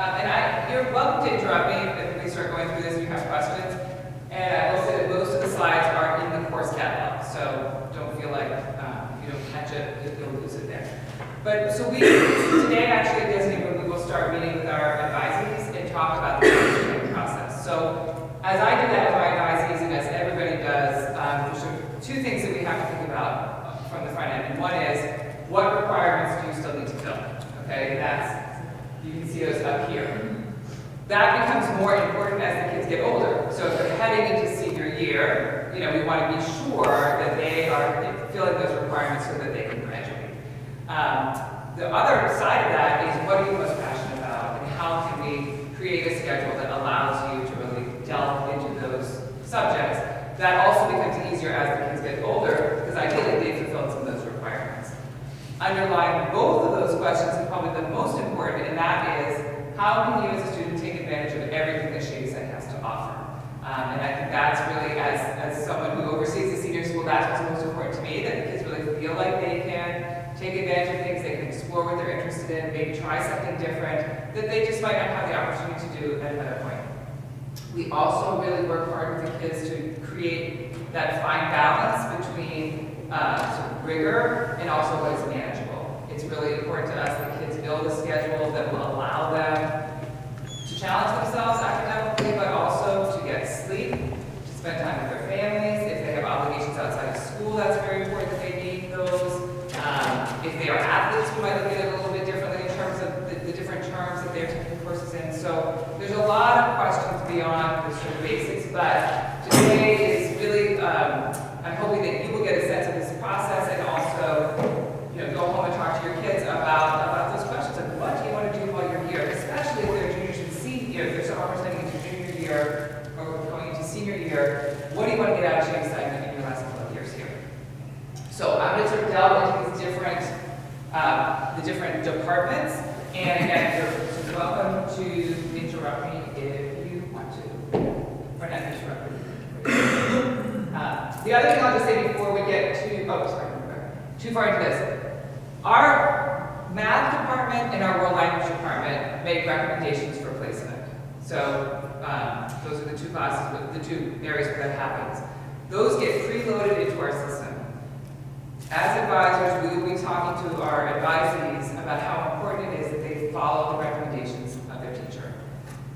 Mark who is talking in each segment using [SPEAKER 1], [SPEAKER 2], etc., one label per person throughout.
[SPEAKER 1] You're welcome to interrupt me if we start going through this and you have questions. And I will say that most of the slides are in the course catalog, so don't feel like if you don't catch it, you'll lose it there. But so today actually is when we will start meeting with our advisees and talk about the graduation process. So as I do that with my advisees and as everybody does, there's sort of two things that we have to think about from the front end. And one is, what requirements do you still need to fill? Okay, you can see those up here. That becomes more important as the kids get older. So if they're heading into senior year, we want to be sure that they are filling those requirements so that they can graduate. The other side of that is, what are you most passionate about, and how can we create a schedule that allows you to really delve into those subjects? That also becomes easier as the kids get older, because ideally they've fulfilled some of those requirements. Underlying both of those questions is probably the most important, and that is, how can you as a student take advantage of everything that Shady has to offer? And I think that's really, as someone who oversees the senior school, that's what's most important to me, that the kids really feel like they can take advantage of things, they can explore what they're interested in, maybe try something different, that they just might not have the opportunity to do at another point. We also really work hard with the kids to create that fine balance between sort of rigor and also what is manageable. It's really important to us that kids build a schedule that will allow them to challenge themselves academically, but also to get sleep, to spend time with their families. If they have obligations outside of school, that's very important that they meet those. If they are athletes, we might look at it a little bit differently in terms of the different terms that they're taking courses in. So there's a lot of questions beyond the sort of basics, but today is really, I'm hoping that you will get a sense of this process and also go home and talk to your kids about those questions of what do you want to do while you're here, especially if they're juniors and senior, if there's almost heading into junior year or going into senior year, what do you want to get out of your excitement in your last couple of years here? So I'm going to sort of delve into these the different departments, and again, you're welcome to interrupt me if you want to, or not interrupt me. The other thing I'll just say before we get too far into this, our math department and our world language department make recommendations for placement. So those are the two classes, the two areas where that happens. Those get preloaded into our system. As advisors, we will be talking to our advisees about how important it is that they follow the recommendations of their teacher.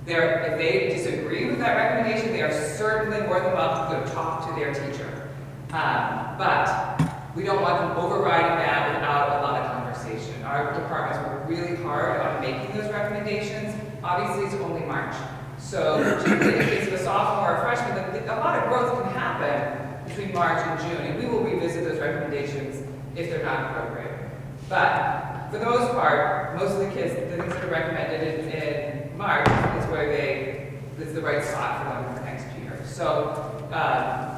[SPEAKER 1] If they disagree with that recommendation, they are certainly more than welcome to go talk to their teacher. But we don't want them overriding that without a lot of conversation. Our departments work really hard on making those recommendations. Obviously, it's only March. So particularly in the case of a sophomore or freshman, a lot of growth can happen between March and June, and we will revisit those recommendations if they're not appropriate. But for the most part, most of the kids, the things that are recommended in March is where it's the right spot for them for the next year. So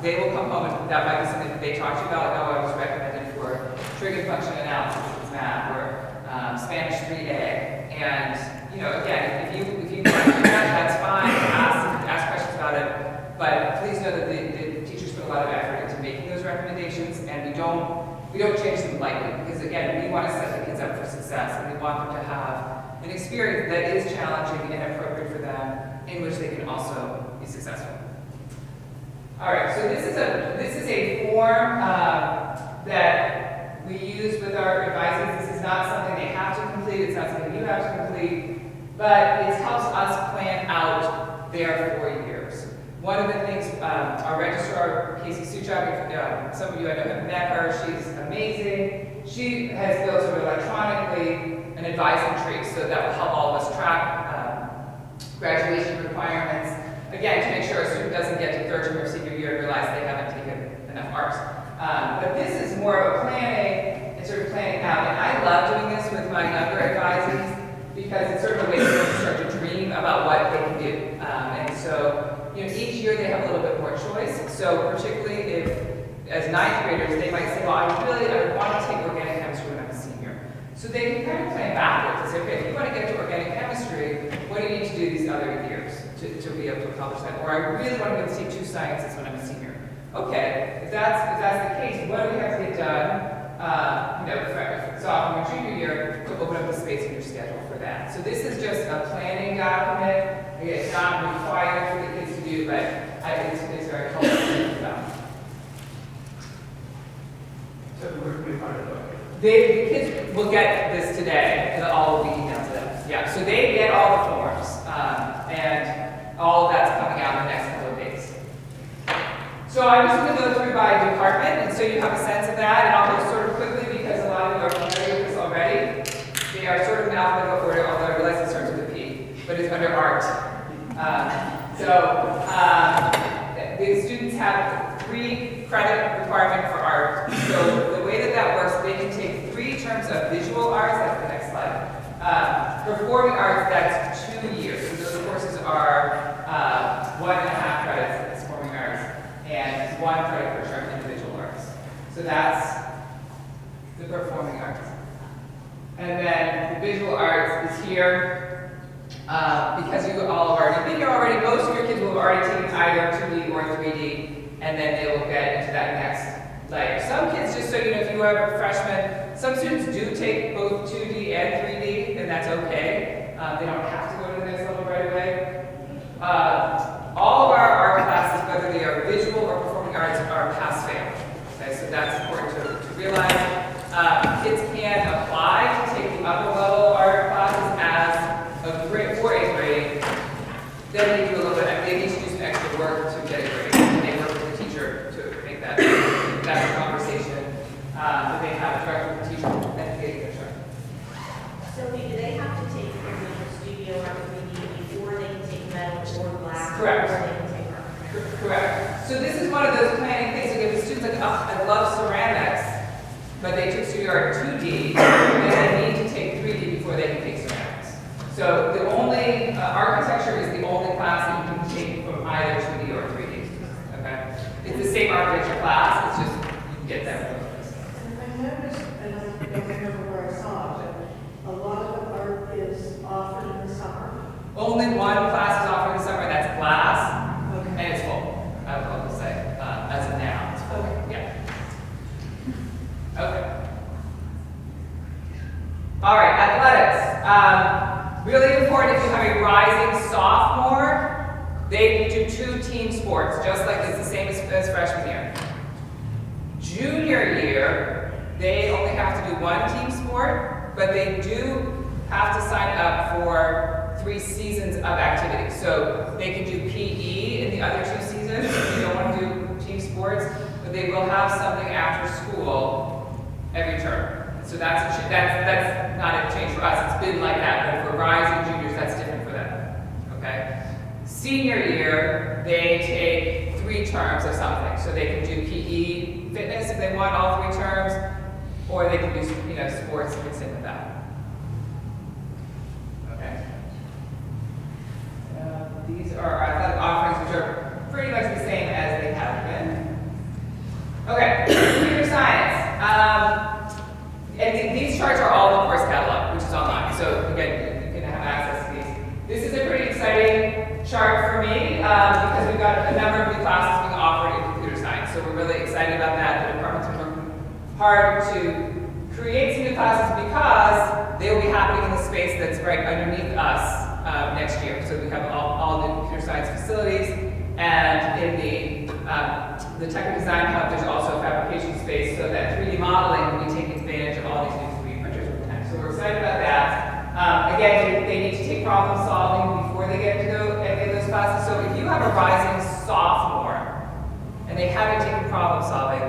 [SPEAKER 1] they will come home, and that might be something that they talk to you about. I was recommended for trig and function analysis in math, or Spanish 3A. And again, if you question that, that's fine. Ask questions about it. But please know that the teachers put a lot of effort into making those recommendations, and we don't change them lightly, because again, we want to set the kids up for success, and we want them to have an experience that is challenging and appropriate for them, in which they can also be successful. All right, so this is a form that we use with our advisors. This is not something they have to complete. It's not something you have to complete, but it helps us plan out their 4 years. One of the things, our registrar, Casey Suchak, some of you I know have met her. She's amazing. She has built sort of electronically an advising tree, so that will help all of us track graduation requirements. Again, to make sure a student doesn't get to third term or senior year and realize they haven't taken enough ARPS. But this is more of a planning and sort of planning out. And I love doing this with my younger advisees because it's sort of a way for them to start to dream about what they can do. And so, each year they have a little bit more choice. So particularly if, as ninth graders, they might say, well, I want to take organic chemistry when I'm a senior. So they can kind of plan backwards and say, okay, if you want to get to organic chemistry, what do you need to do these other years to be able to accomplish that? Or I really want to go see 2 sciences when I'm a senior. Okay, if that's the case, what do we have to get done, for sophomore, junior year to open up the space in your schedule for that? So this is just a planning guide. Again, it's not required for the kids to do, but it's very helpful to think about.
[SPEAKER 2] So where can we find it?
[SPEAKER 1] The kids will get this today, and all will be emailed to them. Yeah, so they get all the forms, and all of that's coming out in the next couple of days. So I'm just going to go through by department, and so you have a sense of that, and I'll go sort of quickly because a lot of you are familiar with this already. They are sort of in alphabetical order, although I realize it starts with a P, but it's under art. The students have 3 credit requirement for art. So the way that that works, they can take 3 terms of visual arts, that's the next slide. Performing arts, that's 2 years. So those courses are 1.5 credits in performing arts and 1 credit per term in visual arts. So that's the performing arts. And then the visual arts is here. Because you all have already been here already, most of your kids will have already taken either 2D or 3D, and then they will get into that next layer. Some kids, just so you know, if you are a freshman, some students do take both 2D and 3D, and that's okay. They don't have to go to the next level right away. All of our art classes, whether they are visual or performing arts, are pass-fail. Okay, so that's important to realize. Kids can apply to take the upper level art classes as a grade for a grade. Then they do a little bit. They need to do some extra work to get a grade. And they work with the teacher to make that. That's a conversation that they have direct with the teacher and getting their turn.
[SPEAKER 3] So do they have to take the studio or 3D before they can take metal or glass?
[SPEAKER 1] Correct.
[SPEAKER 3] Or they can take art?
[SPEAKER 1] Correct. So this is one of those planning things. So if the students like, oh, I love ceramics, but they took studio art 2D, then they need to take 3D before they can take ceramics. So the only, architecture is the only class that you can take from either 2D or 3D, okay? It's the same architecture class, it's just, you can get them both.
[SPEAKER 4] I noticed, and I don't remember where I saw it, but a lot of the art is offered in the summer.
[SPEAKER 1] Only one class is offered in the summer, that's glass,
[SPEAKER 4] Okay.
[SPEAKER 1] and it's full, I will say, as of now. It's full.
[SPEAKER 4] Okay.
[SPEAKER 1] Yeah. Okay. All right, athletics. Really important if you have a rising sophomore, they do 2 team sports, just like it's the same as freshman year. Junior year, they only have to do 1 team sport, but they do have to sign up for 3 seasons of activity. So they can do PE in the other 2 seasons if they don't want to do team sports, but they will have something after school every term. So that's not a change for us. It's been like that, but for rising juniors, that's different for them. Okay. Senior year, they take 3 terms of something. So they can do PE, fitness if they want all 3 terms, or they can do sports mixed in with that. Okay. These are our athletic offerings, which are pretty much the same as they have been. Okay. Computer science. And these charts are all in the course catalog, which is online. So again, you can have access to these. This is a pretty exciting chart for me because we've got a number of new classes being offered in computer science. So we're really excited about that. The department's been working hard to create some new classes because they will be happening in the space that's right underneath us next year. So we have all new computer science facilities, and in the technical design hub, there's also a fabrication space so that 3D modeling will be taking advantage of all these new 3D printers we have. So we're excited about that. Again, they need to take problem solving before they get to any of those classes. So if you have a rising sophomore and they haven't taken problem solving,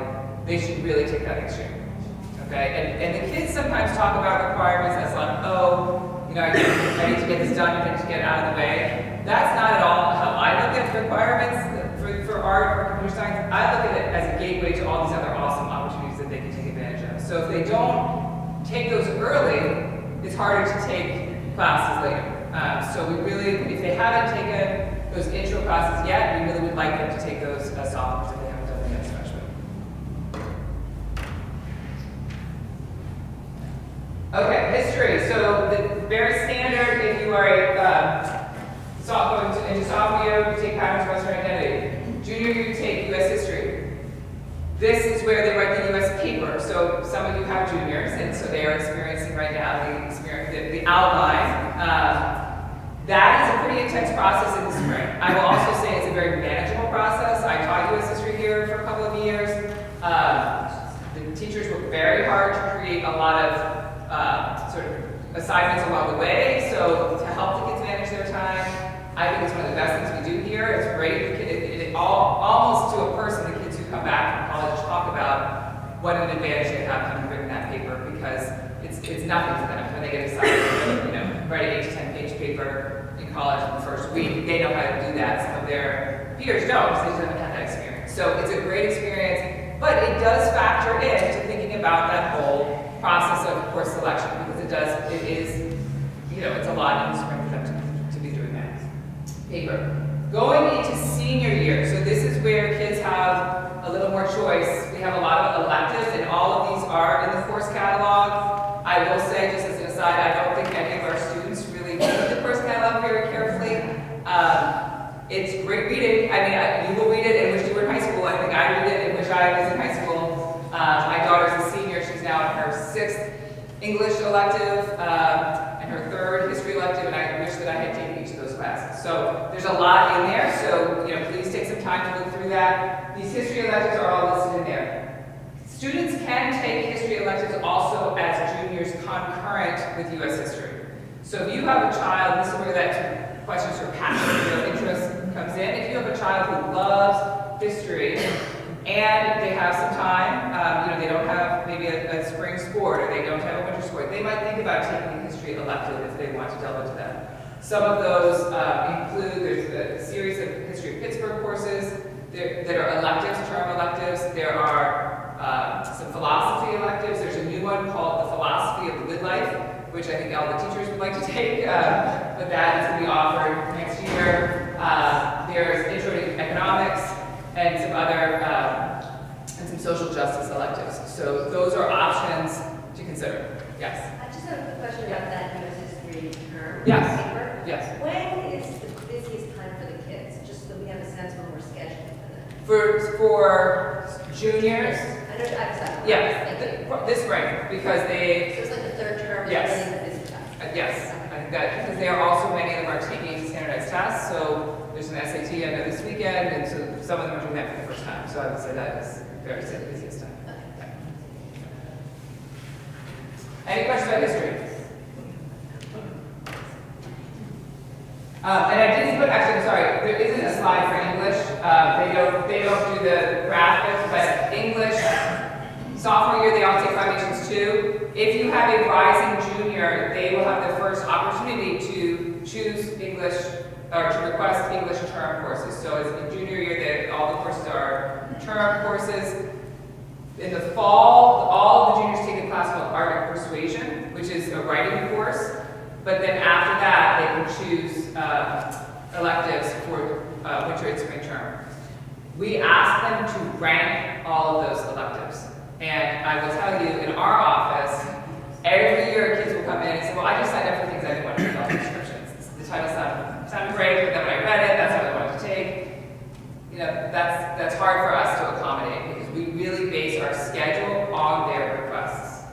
[SPEAKER 1] they should really take that next year. Okay? And the kids sometimes talk about requirements as like, oh, I need to get this done, I need to get out of the way. That's not at all how I look at requirements for art or computer science. I look at it as a gateway to all these other awesome opportunities that they can take advantage of. So if they don't take those early, it's harder to take classes later. So we really, if they haven't taken those intro classes yet, we really would like them to take those sophomores if they haven't done them yet as freshmen. Okay, history. So the very standard, if you are going into sophomore year, you take patterns of Western identity. Junior year, you take U.S. history. This is where they write the U.S. paper. So some of you have juniors, and so they are experiencing right now the outline. That is a pretty intense intense process in the spring. I will also say it's a very manageable process. I taught U.S. history here for a couple of years. The teachers work very hard to create a lot of sort of assignments along the way, so to help the kids manage their time. I think it's one of the best things we do here. It's great. Almost to a person, the kids who come back from college talk about what an advantage they have having written that paper, because it's nothing for them when they get excited. Write an 8 to 10 page paper in college in the first week. They know how to do that. Some of their peers don't, because they haven't had that experience. So it's a great experience, but it does factor into thinking about that whole process of course selection, because it is, it's a lot in the spring for them to be doing that paper. Going into senior year, so this is where kids have a little more choice. We have a lot of electives, and all of these are in the course catalog. I will say, just as an aside, I don't think any of our students really read the course catalog very carefully. It's great reading. I mean, you will read it in which you were in high school. I think I read it in which I was in high school. My daughter's a senior. She's now in her 6th English elective and her 3rd history elective, and I wish that I had taken each of those classes. So there's a lot in there, so please take some time to look through that. These history electives are all listed in there. Students can take history electives also as juniors concurrent with U.S. history. So if you have a child, this is where that question for passion, interest comes in. If you have a child who loves history and they have some time, they don't have maybe a spring sport, or they don't have a winter sport, they might think about taking a history elective if they want to delve into that. Some of those include, there's a series of history of Pittsburgh courses that are electives, term electives. There are some philosophy electives. There's a new one called the Philosophy of the Good Life, which I think all the teachers would like to take, but that is going to be offered next year. There's Intro to Economics and some other, and some social justice electives. So those are options to consider. Yes?
[SPEAKER 5] I just have a quick question about that U.S. history term
[SPEAKER 1] Yes.
[SPEAKER 5] paper.
[SPEAKER 1] Yes.
[SPEAKER 5] When is the busiest time for the kids? Just so we have a sense when we're scheduling for that.
[SPEAKER 1] For juniors,
[SPEAKER 5] I know, I'm sorry.
[SPEAKER 1] yes, this spring, because
[SPEAKER 5] So
[SPEAKER 1] they,
[SPEAKER 5] it's like the third term.
[SPEAKER 1] Yes.
[SPEAKER 5] Really the busy time.
[SPEAKER 1] yes, I think that, because they are also, many of them are taking standardized tests, so there's an SAT I know this weekend, and so some of them are doing that for the first time, so I would say that is very the busiest time.
[SPEAKER 5] Okay.
[SPEAKER 1] Any questions about history? And I didn't put, actually, I'm sorry, there isn't a slide for English. They don't do the graphics, but English, sophomore year, they all take Foundations 2. If you have a rising junior, they will have the first opportunity to choose English, or to request English term courses. So as in junior year, all the courses are term courses. In the fall, all of the juniors take a class called Art and Persuasion, which is a writing course. But then after that, they can choose electives for winter and spring term. We ask them to rank all of those electives. And I will tell you, in our office, every year kids will come in and say, well, I just signed up for things I didn't want to read all the descriptions. The title sounded great, but then when I read it, that's what I wanted to take. That's hard for us to accommodate, because we really base our schedule on their requests.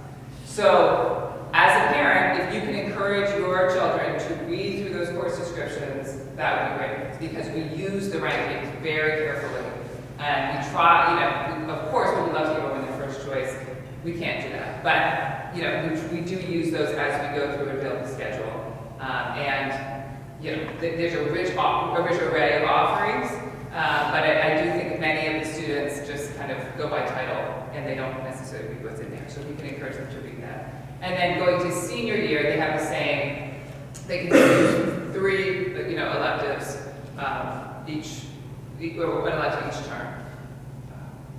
[SPEAKER 1] So, as a parent, if you can encourage your children to read through those course descriptions, that would be great, because we use the rankings very carefully. And we try, of course, we would love to give them their first choice. We can't do that. But, we do use those as we go through and build the schedule. There's a rich array of offerings, but I do think many of the students just kind of go by title, and they don't necessarily read what's in there. So we can encourage them to read that. And then going to senior year, they have the same, they can choose 3, electives one elective each term.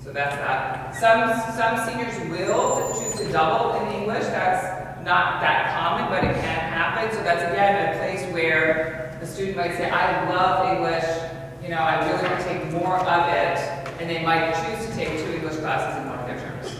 [SPEAKER 1] So that's that. Some seniors will choose to double in English. That's not that common, but it can happen. So that's, again, a place where the student might say, I love English, I really want to take more of it, and they might choose to take 2 English classes in one of their terms.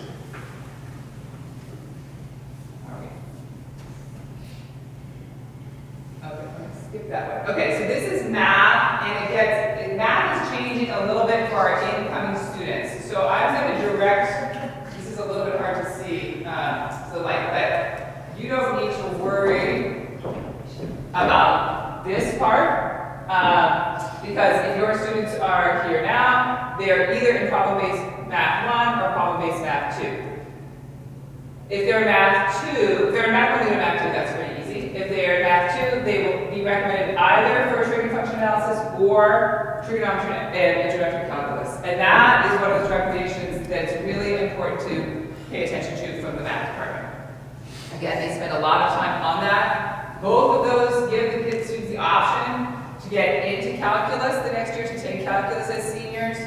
[SPEAKER 1] Okay, let's skip that one. Okay, so this is math, and math is changing a little bit for our incoming students. So I'm going to direct, this is a little bit hard to see, but you don't need to worry about this part. Because if your students are here now, they're either in problem-based math 1 or problem-based math 2. If they're in math 2, if they're in math 1 and math 2, that's pretty easy. If they're in math 2, they will be recommended either for trig and function analysis or trigonometry and introductory calculus. And that is one of those recommendations that's really important to pay attention to from the math department. Again, they spend a lot of time on that. Both of those give the kids students the option to get into calculus the next year, to take calculus as seniors.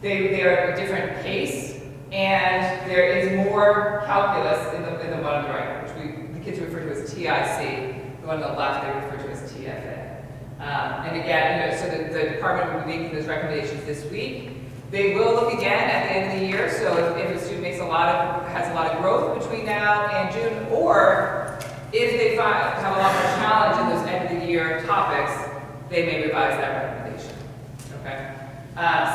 [SPEAKER 1] They are at a different pace, and there is more calculus in the one on the right, which the kids refer to as TIC. The one on the left they refer to as TFA. And again, so the department will be making those recommendations this week. They will look again at the end of the year, so if a student has a lot of growth between now and June, or if they have a lot more challenge in those end of the year topics, they may revise that recommendation. Okay.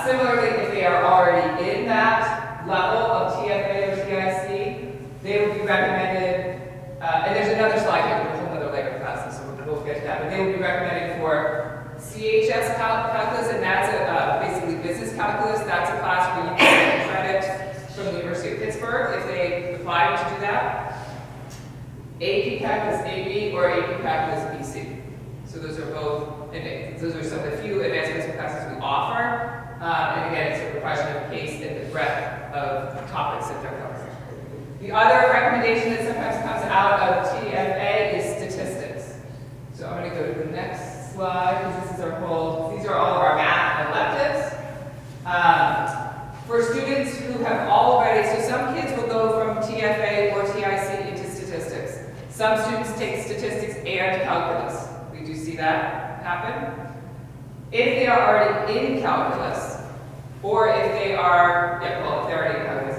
[SPEAKER 1] Similarly, if they are already in that level of TFA or TIC, they will be recommended, and there's another slide here, there's a whole other layer of classes, so we'll get to that, but they will be recommended for CHS calculus, and that's basically business calculus. That's a class where you can get credit from the University of Pittsburgh if they apply to do that. AP calculus AB or AP calculus BC. So those are both advanced. Those are some of the few advanced business classes we offer. And again, it's a question of pace and the breadth of topics that they're covering. The other recommendation that sometimes comes out of TFA is statistics. So I'm going to go to the next slide, because these are all of our math electives. For students who have already, so some kids will go from TFA or TIC into statistics. Some students take statistics and calculus. We do see that happen. If they are already in calculus, or if they are, if they're already in calculus,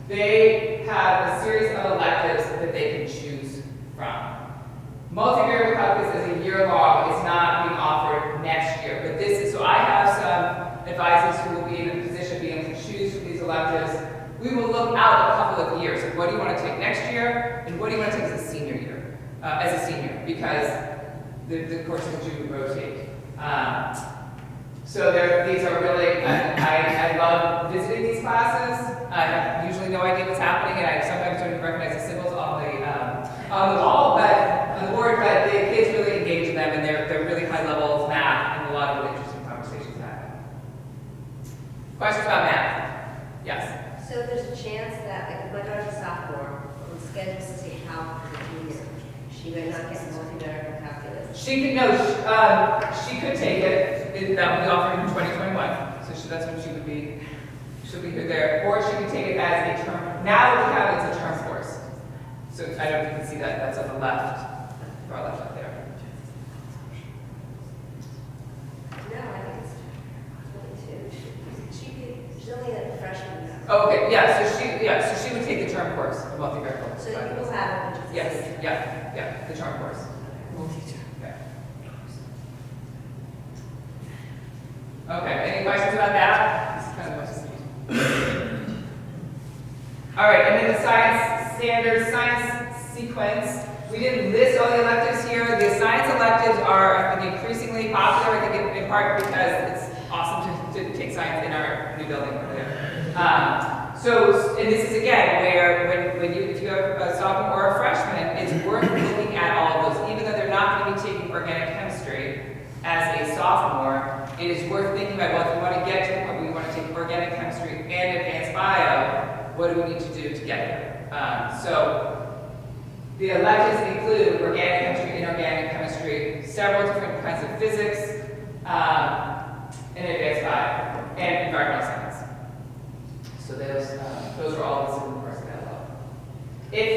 [SPEAKER 1] they have a series of electives that they can choose from. Multivariable calculus is a year long. It's not being offered next year. But this is, so I have some advisors who will be in a position of being able to choose from these electives. We will look out a couple of years. What do you want to take next year? And what do you want to take as a senior year? Because the courses do rotate. So these are really, I love visiting these classes. I have usually no idea what's happening, and I sometimes don't even recognize the symbols on the wall, on the board, but the kids really engage in them, and they're really high level of math, and a lot of really interesting conversations happen. Questions about math? Yes?
[SPEAKER 5] So there's a chance that, like, if my daughter's a sophomore, who's scheduled to take calc for the junior, she may not get multivariable calculus.
[SPEAKER 1] She could take it. That would be offered in 2021. So that's when she'll be here there. Or she could take it as a term. Now what we have is a term course. So I don't know if you can see that. That's on the left. Far left up there.
[SPEAKER 5] No, I think it's 22. She's only a freshman now.
[SPEAKER 1] Oh, okay. So she would take the term course, the multivariable.
[SPEAKER 5] So you will have it.
[SPEAKER 1] Yes. Yeah. The term course. Okay. Okay. Any questions about that? This is kind of what all right, and then the standard science sequence. We didn't list all the electives here. The science electives are, I think, increasingly popular. I think in part because it's awesome to take science in our new building over there. And this is again where if you have a sophomore or a freshman, it's worth looking at all of those, even though they're not going to be taking organic chemistry as a sophomore. It is worth thinking about, well, if we want to get to the point where we want to take organic chemistry and advanced bio, what do we need to do to get there? So the electives include organic chemistry, inorganic chemistry, several different kinds of physics, and advanced bio, and environmental science. So those are all listed in the course catalog. If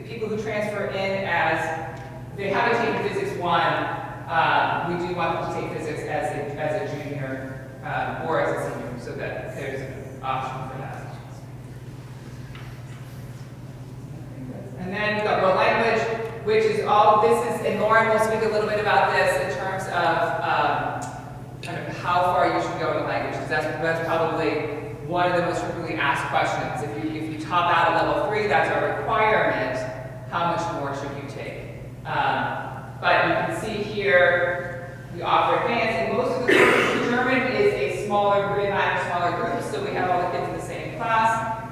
[SPEAKER 1] people who transfer in as they haven't taken physics 1, we do want them to take physics as a junior or as a senior, so that there's an option for that. And then we've got world language, which is and Lauren will speak a little bit about this in terms of kind of how far you should go in language, because that's probably one of the most frequently asked questions. If you top out at level 3, that's a requirement. How much more should you take? here, we offer advanced, and most of the courses, German is a smaller, grade 9 or smaller group, so we have all the kids in the same class.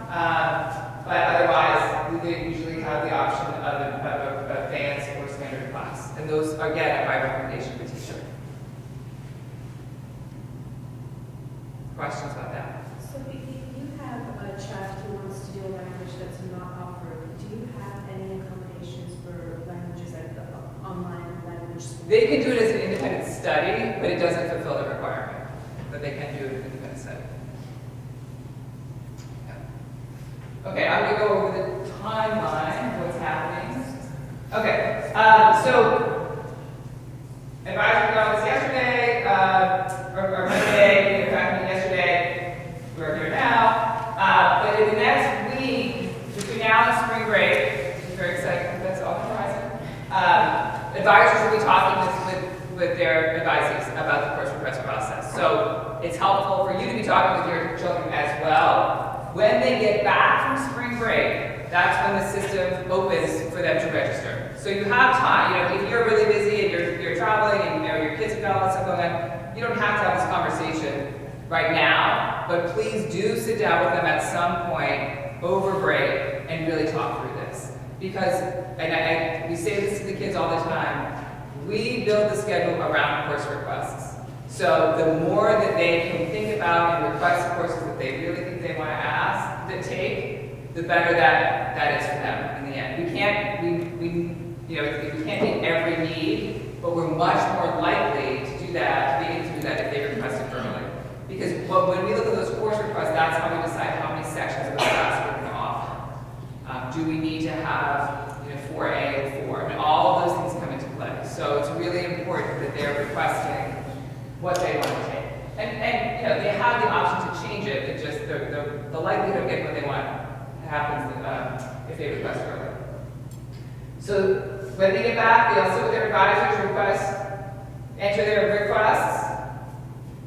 [SPEAKER 1] But otherwise, we usually have the option of advanced or standard class. And those, again, are by recommendation of the teacher. Questions about that?
[SPEAKER 6] So if you have a child who wants to do a language that's not offered, do you have any accommodations for languages at the online language school?
[SPEAKER 1] They can do it as an independent study, but it doesn't fulfill the requirement. But they can do it as an independent study. Yeah. Okay, I'm going to go over the timeline of what's happening. Okay, so advisory got this yesterday, or Monday, in fact, yesterday, we're here now. But in the next week, between now and spring break, which is very exciting, that's all on the horizon, advisors will be talking with their advisees about the course request process. So it's helpful for you to be talking with your children as well. When they get back from spring break, that's when the system opens for them to register. So you have time. If you're really busy and you're traveling and your kids have got all that stuff going on, you don't have to have this conversation right now, but please do sit down with them at some point over break and really talk through this. Because, and we say this to the kids all the time, we build the schedule around course requests. So the more that they can think about and request the courses that they really think they want to ask, to take, the better that is for them in the end. We can't meet every need, but we're much more likely to do that, to be able to do that if they request it early. Because when we look at those course requests, that's how we decide how many sections of the class we're going to offer. Do we need to have 4A and 4? I mean, all of those things come into play. So it's really important that they're requesting what they want to take. And they have the option to change it. It just the likelihood of getting what they want happens if they request early. So when they get back, they'll sit with their advisors, enter their requests.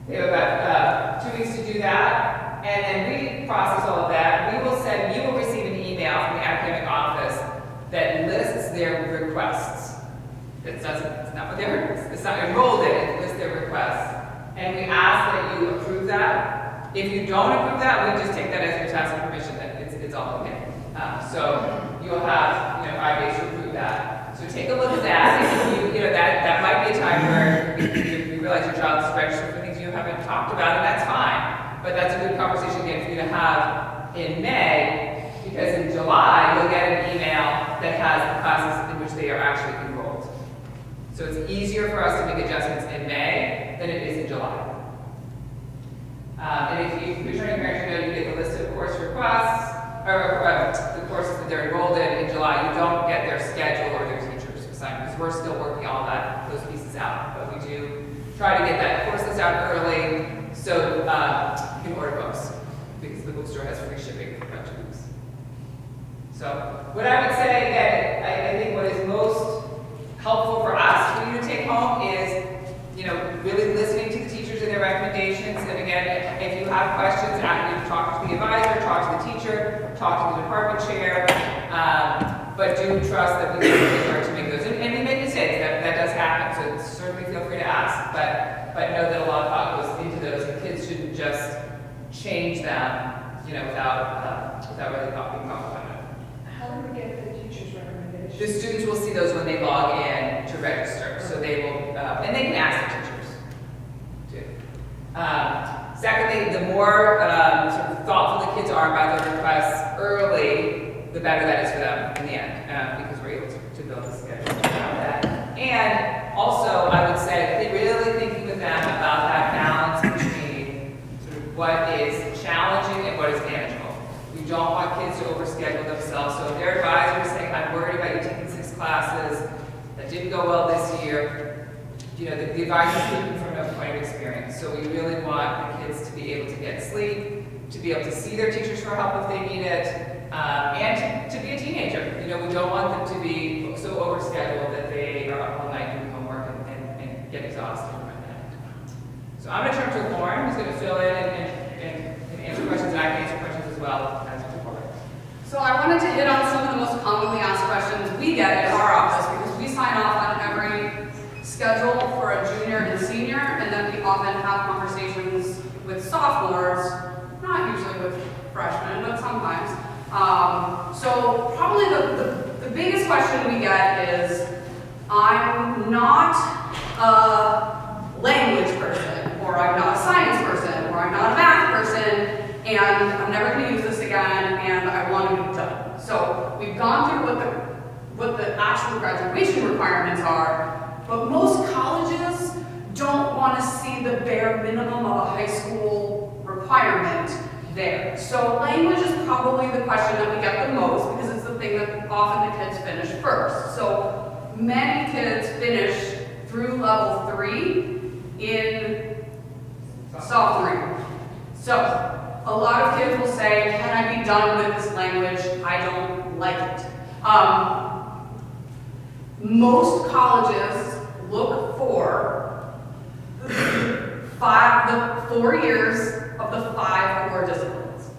[SPEAKER 1] They have about 2 weeks to do that, and then we process all of that. You will receive an email from the academic office that lists their requests. It's not enrolled in, it lists their requests. And we ask that you approve that. If you don't approve that, we just take that as your tacit permission that it's all okay. So you'll have 5 days to approve that. So take a look at that. That might be a time where you realize your child is registered for things you haven't talked about, and that's fine. But that's a good conversation again for you to have in May, because in July you'll get an email that has the classes in which they are actually enrolled. So it's easier for us to make adjustments in May than it is in July. And if you returning parents, you get the list of course requests, or the courses that they're enrolled in July. You don't get their schedule or their teachers assigned, because we're still working all those pieces out. But we do try to get that course list out early so you can order books, because the bookstore has free shipping for about 2 weeks. So what I would say, again, I think what is most helpful for us for you to take home is, really listening to the teachers and their recommendations. And again, if you have questions, after you talk to the advisor, talk to the teacher, talk to the department chair. But do trust that we work to make those. And we make mistakes. That does happen. So certainly feel free to ask. But know that a lot of thought goes into those. And kids shouldn't just change them, without really being thoughtful about it.
[SPEAKER 4] How do we get the teacher's recommendations?
[SPEAKER 1] The students will see those when they log in to register. So they will, and they can ask the teachers too. Secondly, the more sort of thoughtful the kids are about their requests early, the better that is for them in the end, because we're able to build a schedule around that. And also, I would say, really thinking with them about that balance between sort of what is challenging and what is manageable. We don't want kids to overschedule themselves. So if their advisor is saying, I'm worried about you taking 6 classes, that didn't go well this year, the advisor is speaking from a point of experience. So we really want the kids to be able to get sleep, to be able to see their teachers for help if they need it, and to be a teenager. We don't want them to be so overscheduled that they are up all night doing homework and get exhausted from that. So I'm going to turn to Lauren, who's going to fill in and answer questions, and I can answer questions as well as before.
[SPEAKER 7] So I wanted to hit on some of the most commonly asked questions we get at our office, because we sign off on every schedule often have conversations with sophomores, not usually with freshmen, but sometimes. So probably the biggest question we get is, I'm not a language person, or I'm not a science person, or I'm not a math person, and I'm never going to use this again, and I want to be done. So we've gone through what the actual graduation requirements are, but most colleges don't want to see the bare minimum of a high school requirement there. So language is probably the question that we get the most, because it's the thing that often the kids finish first. So many kids finish through level 3 in sophomore year. So a lot of kids will say, can I be done with this language? I don't like it. Most colleges look for the 4 years of the 5 core disciplines.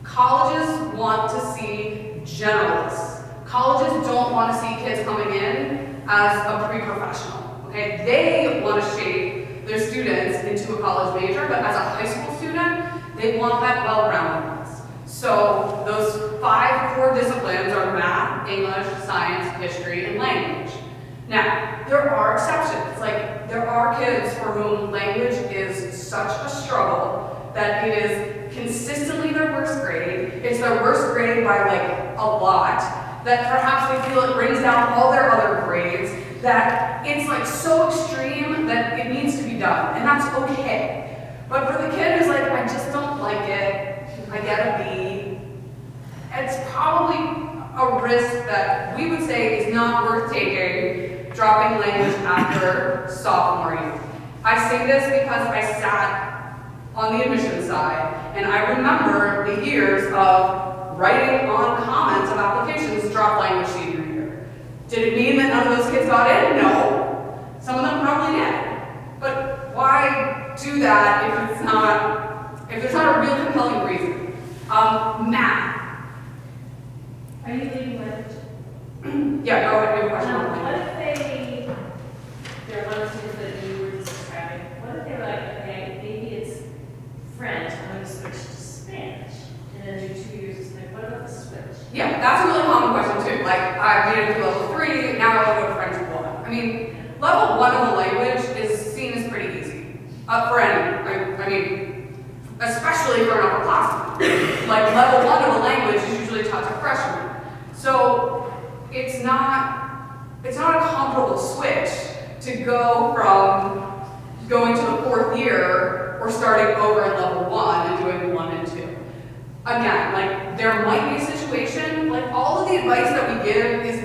[SPEAKER 7] Colleges want to see generalists. Colleges don't want to see kids coming in as a pre-professional. Okay, they want to shape their students into a college major, but as a high school student, they want that well-roundedness. So those 5 core disciplines are math, English, science, history, and language. Now, there are exceptions. Like, there are kids for whom language is such a struggle that it is consistently their worst grade. It's their worst grade by like a lot, that perhaps they feel it brings down all their other grades, that it's like so extreme that it needs to be done, and that's okay. But for the kid who's like, I just don't like it, I get a B, it's probably a risk that we would say is not worth taking, dropping language after sophomore year. I say this because I sat on the admissions side, and I remember the years of writing on comments of applications drop language senior year. Did it mean that none of those kids got in? No. Some of them probably did. But why do that if there's not a real compelling reason? Math.
[SPEAKER 3] Are you leaving language?
[SPEAKER 7] Yeah, go ahead, you have a question.
[SPEAKER 3] What if there are one of the students that you were describing, what if they were like, okay, maybe it's French, I'm going to switch to Spanish, and then do 2 years of Spanish, what about the switch?
[SPEAKER 7] Yeah, that's a really common question too. Like, I made it through level 3, now I want to go to French 1. I mean, level 1 of a language is seen as pretty easy. For any, I mean, especially for an upperclassman. Like, level 1 of a language is usually taught to freshmen. So, it's not a comparable switch to go from going to the 4th year or starting over at level 1 and doing 1 and 2. Again, like, there might be a situation, like, all of the advice that we give is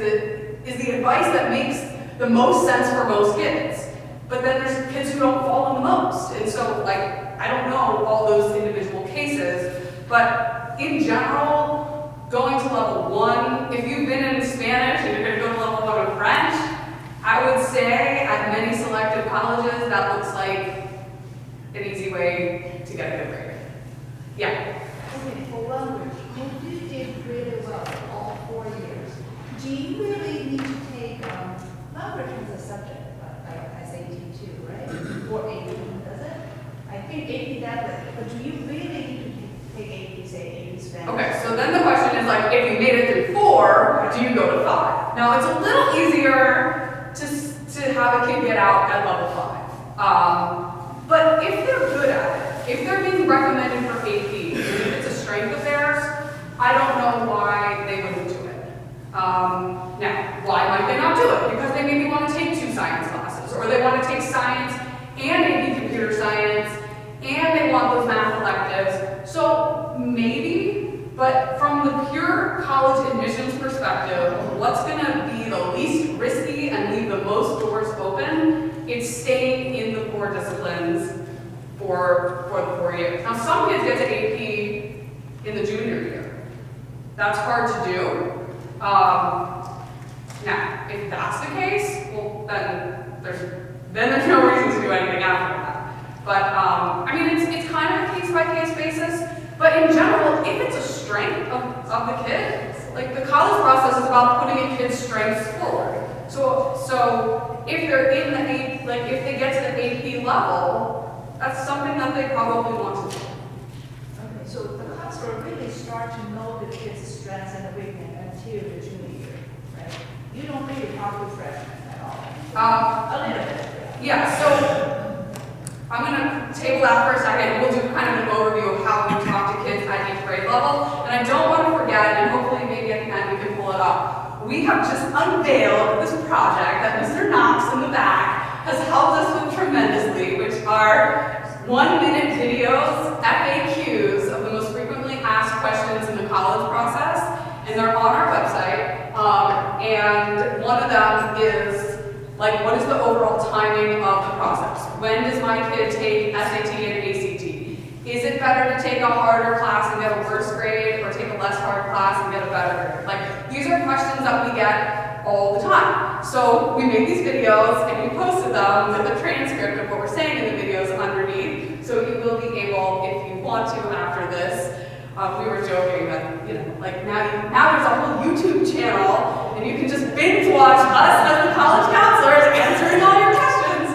[SPEAKER 7] the advice that makes the most sense for most kids. But then there's kids who don't fall in the most. And so, like, I don't know all those individual cases, but in general, going to level 1, if you've been in Spanish and you're going to go to level 1 in French, I would say at many selective colleges, that looks like an easy way to get a good grade. Yeah.
[SPEAKER 4] Okay, for language, if you did really well all 4 years, do you really need to take language as a subject, like SAT too, right? Or AP, does it? I think AP does it, but do you really need to take AP, say AP Spanish?
[SPEAKER 7] Okay, so then the question is like, if you made it through 4, do you go to 5? Now, it's a little easier to have a kid get out at level 5. But if they're good at it, if they're being recommended for AP, and if it's a strength of theirs, I don't know why they wouldn't do it. Now, why might they not do it? Because they maybe want to take 2 science classes, or they want to take science and AP computer science, and they want those math electives. So maybe, but from the pure college admissions perspective, what's going to be the least risky and leave the most doors open, it's staying in the core disciplines for the 4 years. Now, some kids get to AP in the junior year. That's hard to do. Now, if that's the case, well, then there's no reason to do anything after that. But I mean, it's kind of a case-by-case basis. But in general, if it's a strength of the kid, like the college process is about putting a kid's strengths forward. So if they're in the AP, like if they get to the AP level, that's something that they probably want to do.
[SPEAKER 4] Okay, so the counselor really start to know the kids' strengths and the weakness until the junior year, right? You don't really talk to freshmen at all. A little bit.
[SPEAKER 7] Yeah, so I'm gonna table that for a second. We'll do kind of an overview of how we talk to kids at each grade level. And I don't want to forget, and hopefully maybe at the end we can pull it up. We have just unveiled this project that Mr. Knox in the back has helped us with tremendously, which are 1-minute videos, FAQs of the most frequently asked questions in the college process, and they're on our website. And one of them is, like, what is the overall timing of the process? When does my kid take SAT and ACT? Is it better to take a harder class and get a worse grade, or take a less hard class and get a better grade? Like, these are questions that we get all the time. So we made these videos and we posted them with a transcript of what we're saying in the videos underneath. So you will be able, if you want to after this, we were joking that, you know, like now there's a whole YouTube channel and you can just binge watch us as the college counselors answering all your questions.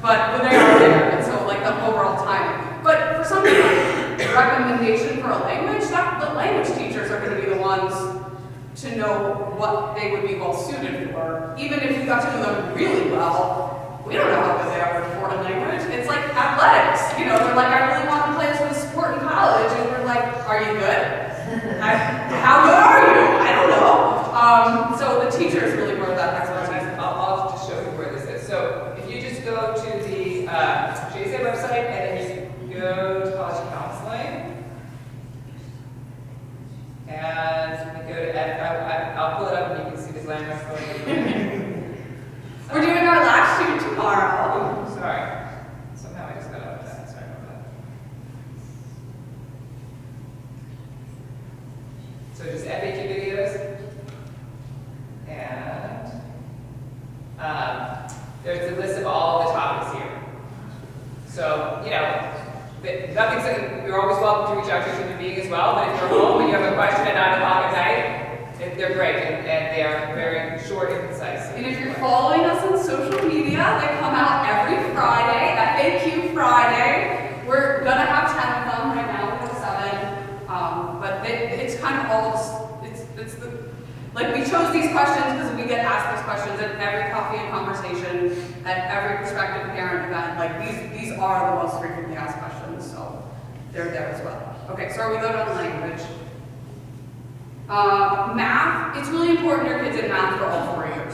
[SPEAKER 7] But they are there, and so like the overall timing. But for something like recommendation for a language, the language teachers are going to be the ones to know what they would be well suited for. Even if we got to know them really well, we don't know how good they are with foreign language. It's like athletics, you know, they're like, I really want to play this sport in college, and we're like, are you good? How good are you? I don't know. So the teachers really were that expertise.
[SPEAKER 1] I'll just show you where this is. So if you just go to the SSA website and then you go to college counseling, and we go to I'll pull it up and you can see the glamour photo.
[SPEAKER 7] We're doing our last shoot tomorrow.
[SPEAKER 1] Oh, sorry. Somehow I just got out of that. Sorry about that. So just FAQ videos. And there's a list of all the topics here. So, you know, nothing's like, you're always welcome to reach out to a human being as well, but if you're home and you have a question at 9 o'clock at night, they're great, and they are very short and concise.
[SPEAKER 7] And if you're following us on social media, they come out every Friday, FAQ Friday. We're gonna have 10 of them right now, we have 7. But it's kind of all, it's the, like, we chose these questions because we get asked these questions at every coffee and conversation, at every prospective parent event. Like, these are the most frequently asked questions, so they're there as well. Okay, so are we good on language? Math, it's really important your kids in math for all 4 years,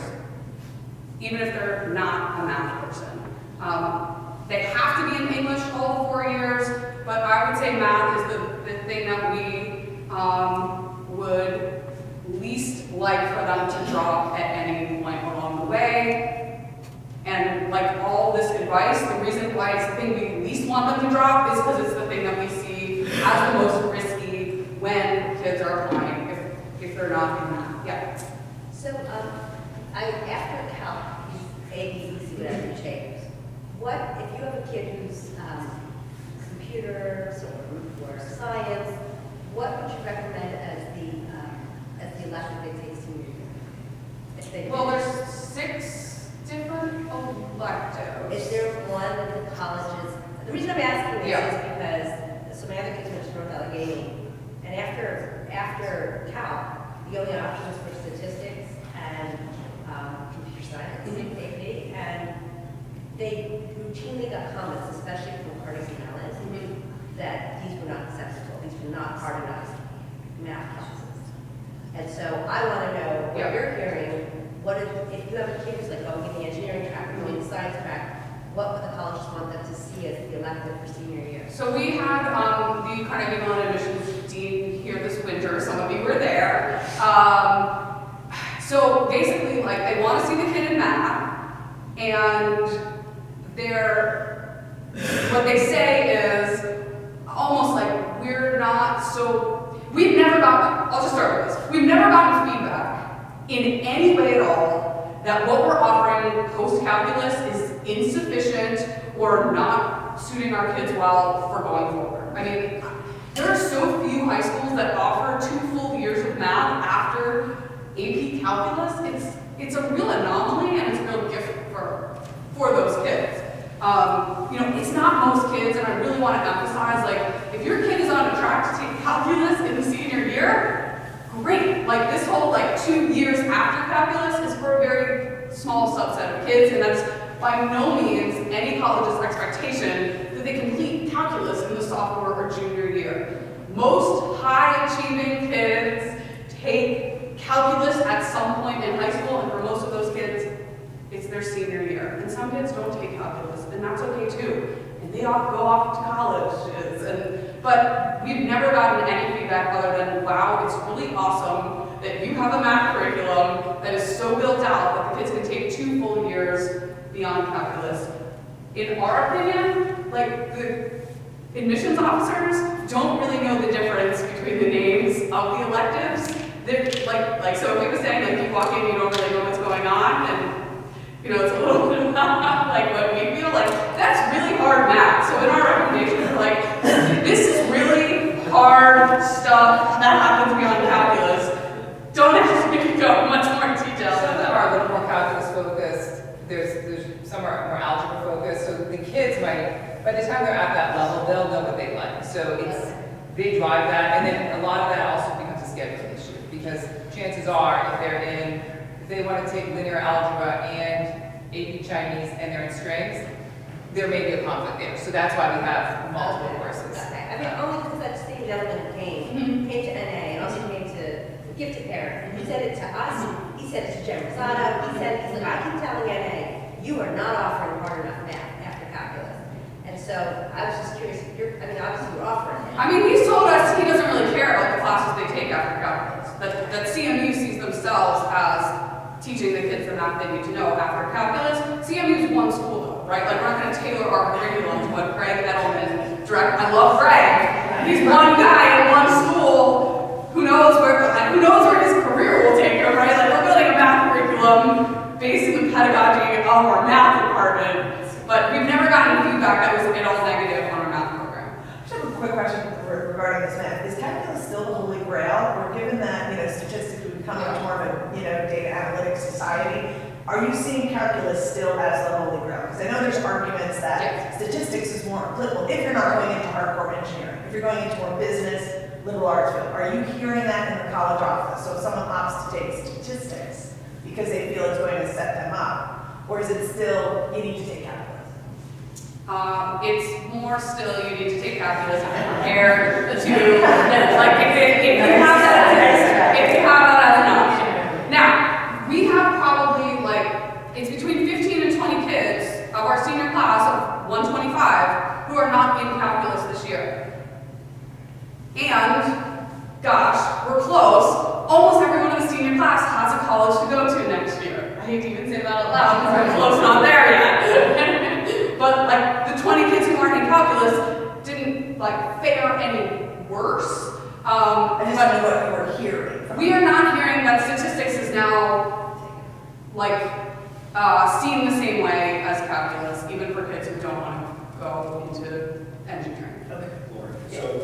[SPEAKER 7] even if they're not a math person. They have to be in English all 4 years, but I would say math is the thing that we would least like for them to drop at any point along the way. And like all this advice, the reason why it's the thing we least want them to drop is because it's the thing that we see as the most risky when kids are applying, if they're not in math. Yeah.
[SPEAKER 5] So, after calc, A, B, C, whatever you change, what, if you have a kid who's computers or science, what would you recommend as the elective they take senior year? If they
[SPEAKER 7] Well, there's 6 different electives.
[SPEAKER 5] Is there one that the colleges, the reason I'm asking this
[SPEAKER 7] Yeah.
[SPEAKER 5] is because so my other kids went to North Allegheny, and after calc, the only options were statistics and computer science, AP, and they routinely got comments, especially from parties and Alice, that these were not acceptable, these were not hard enough math classes. And so I want to know what you're hearing. What if you have a kid who's like going in the engineering track or going in the science track, what would the colleges want them to see as the elective for senior year?
[SPEAKER 7] So we had the Carnegie Mellon admissions dean here this winter. Some of you were there. So basically, like, they want to see the kid in math, and what they say is almost like we've never gotten, I'll just start with this. We've never gotten feedback in any way at all that what we're offering post-calculus is insufficient or not suiting our kids well for going forward. I mean, there are so few high schools that offer 2 full years of math after AP calculus. It's a real anomaly, and it's a real gift for those kids. You know, small subset of kids, and that's by no means any college's expectation that they complete calculus in the sophomore or junior year. Most high-achieving kids take calculus at some point in high school, and for most of those kids, it's their senior year. And some kids don't take calculus, and that's okay too. And they all go off to colleges. But we've never gotten any feedback other than, wow, it's really awesome that you have a math curriculum that is so built out that the kids can take 2 full years beyond calculus. In our opinion, like, the admissions officers don't really know the difference between the names of the electives. They're like so if he was saying, like, you walk in, you don't really know what's going on, and you know, it's a little bit like what we feel like, that's really hard math. So in our recommendations, we're like, this is really hard stuff that happens beyond calculus. Don't ask me to go much more detail.
[SPEAKER 1] Some of them are a little more calculus focused. There's some are more algebra focused. So the kids might, by the time they're at that level, they'll know what they like. So they drive that, and then a lot of that also becomes a schedule issue, because chances are if they want to take linear algebra and AP Chinese and they're in strings, there may be a conflict there. So that's why we have multiple courses.
[SPEAKER 5] Okay. I mean, only because that same gentleman came to NA and also came to Gifted Parent, and he said it to us, he said it to Jen Rosado, he's like, I keep telling NA, you are not offering hard enough math after calculus. And so I was just curious, obviously you're offering it.
[SPEAKER 7] I mean, he's told us he doesn't really care about the classes they take after calculus. That CMU sees themselves as teaching the kids the math they need to know after calculus. CMU is one school though, right? Like, we're not going to tailor our curriculum to what Greg Edelman directs. I love Greg. He's one guy in one school. Who knows where his career will take him, right? Like, we're building a math curriculum based in the pedagogy of our math department. But we've never gotten feedback that was at all negative on our math program.
[SPEAKER 8] I just have a quick question regarding this math. Is calculus still the holy grail? Or given that, statistics would become much more of a, data analytics society, are you seeing calculus still as the holy grail? Because I know there's arguments that statistics is more applicable if you're not going into hardcore engineering. If you're going into more business, liberal arts field. Are you hearing that in the college office? So if someone opts to take statistics because they feel it's going to set them up, or is it still, you need to take calculus?
[SPEAKER 7] It's more still you need to take calculus and compare the two. Like, if you have that as an option. Now, we have probably, it's between 15 and 20 kids of our senior class of 125 who are not in calculus this year. And, gosh, we're close. Almost everyone in the senior class has a college to go to next year. I hate to even say that out loud because I'm close, not there yet. But, the 20 kids who aren't in calculus didn't, fare any worse.
[SPEAKER 8] I just don't know what we're hearing.
[SPEAKER 7] We are not hearing that statistics is now, seen the same way as calculus, even for kids who don't want to go into engineering.
[SPEAKER 8] Okay.
[SPEAKER 2] Lauren,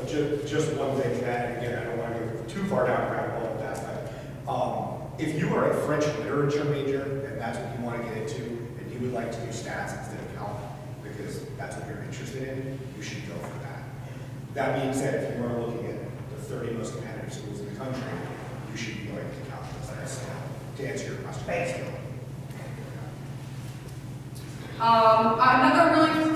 [SPEAKER 2] so just one thing to add, again, I don't want to go too far down the rabbit hole of that, but if you are a French literature major and that's what you want to get into, and you would like to do stats instead of calc, because that's what you're interested in, you should go for that. That being said, if you are looking at the 30 most competitive schools in the country, you should be going to calculus. That's to answer your question.
[SPEAKER 8] Thank you.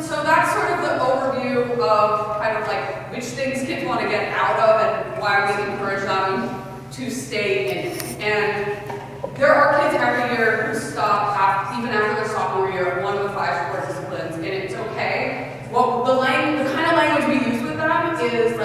[SPEAKER 7] So that's sort of the overview of kind of which things kids want to get out of and why we encourage them to stay in it. And there are kids every year who stop even after their sophomore year at one of the 5 core disciplines, and it's okay. Well, the kind of language we use with them is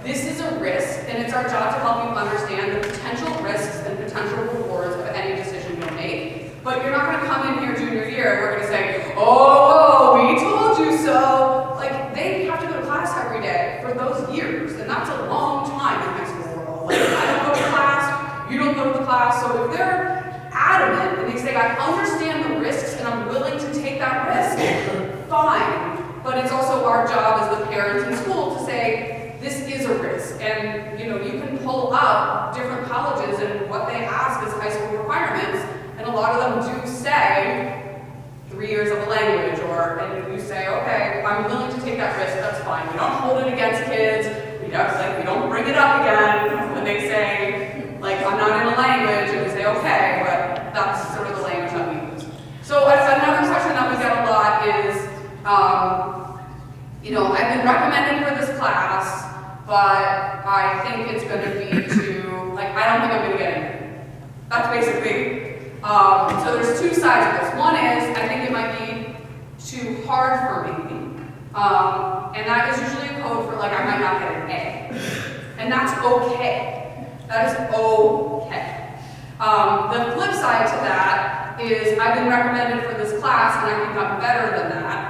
[SPEAKER 7] this is a risk, and it's our job to help you understand the potential risks and potential rewards of any decision you'll make. But you're not going to come in here junior year and we're going to say, oh, we told you so. They have to go to class every day for those years, and that's a long time in high school world. I don't go to class, you don't go to the class. So if they're adamant and they say, I understand the risks and I'm willing to take that risk, fine. But it's also our job as the parents in school to say, this is a risk. And you can pull up different colleges and what they ask as high school requirements, and a lot of them do say 3 years of a language, and you say, okay, I'm willing to take that risk, that's fine. We don't hold it against kids, we don't bring it up again when they say, I'm not in a language, and we say, okay, but that's sort of the language that we use. recommended for this class, but I think it's gonna be too, like, I don't think I'm gonna get in. That's basically, so there's two sides of this. One is, I think it might be too hard for me, and that is usually a code for like, I might not get an A. And that's okay. That is okay. The flip side to that is I've been recommended for this class and I think I'm better than that.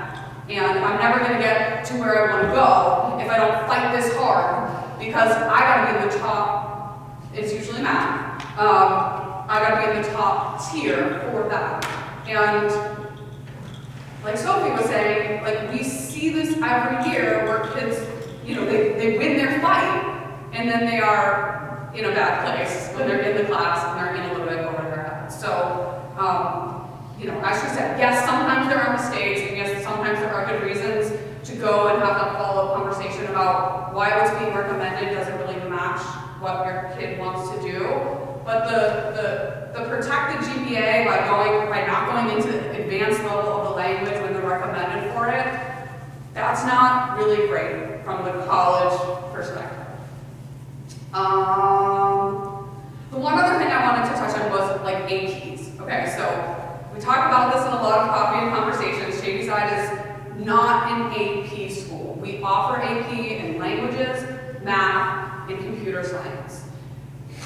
[SPEAKER 7] And I'm never gonna get to where I wanna go if I don't fight this hard, because I gotta be in the top, it's usually math, I gotta be in the top tier for that. And like Sophie was saying, like we see this every year where kids, you know, they win their fight and then they are in a bad place when they're in the class and they're in a little bit over their head. So, you know, as she said, yes, sometimes there are mistakes, and yes, sometimes there are good reasons to go and have that follow-up conversation about why what's being recommended doesn't really match what your kid wants to do. But the protected GPA by not going into the advanced level of the language when they're recommended for it, that's not really great from the college perspective. The one other thing I wanted to touch on was like APs. Okay, so we talk about this in a lot of coffee and conversations. Shady Side is not an AP school. We offer AP in languages, math, and computer science.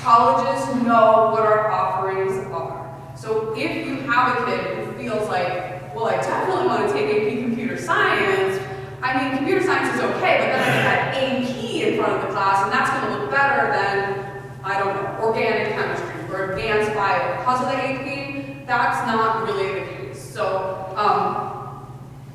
[SPEAKER 7] Colleges know what our offerings are. So if you have a kid who feels like, well, I definitely want to take AP computer science, I mean, computer science is okay, but then I get that AP in front of the class, and that's going to look better than, I don't know, organic chemistry or advanced bio. Because of the AP, that's not really the case. So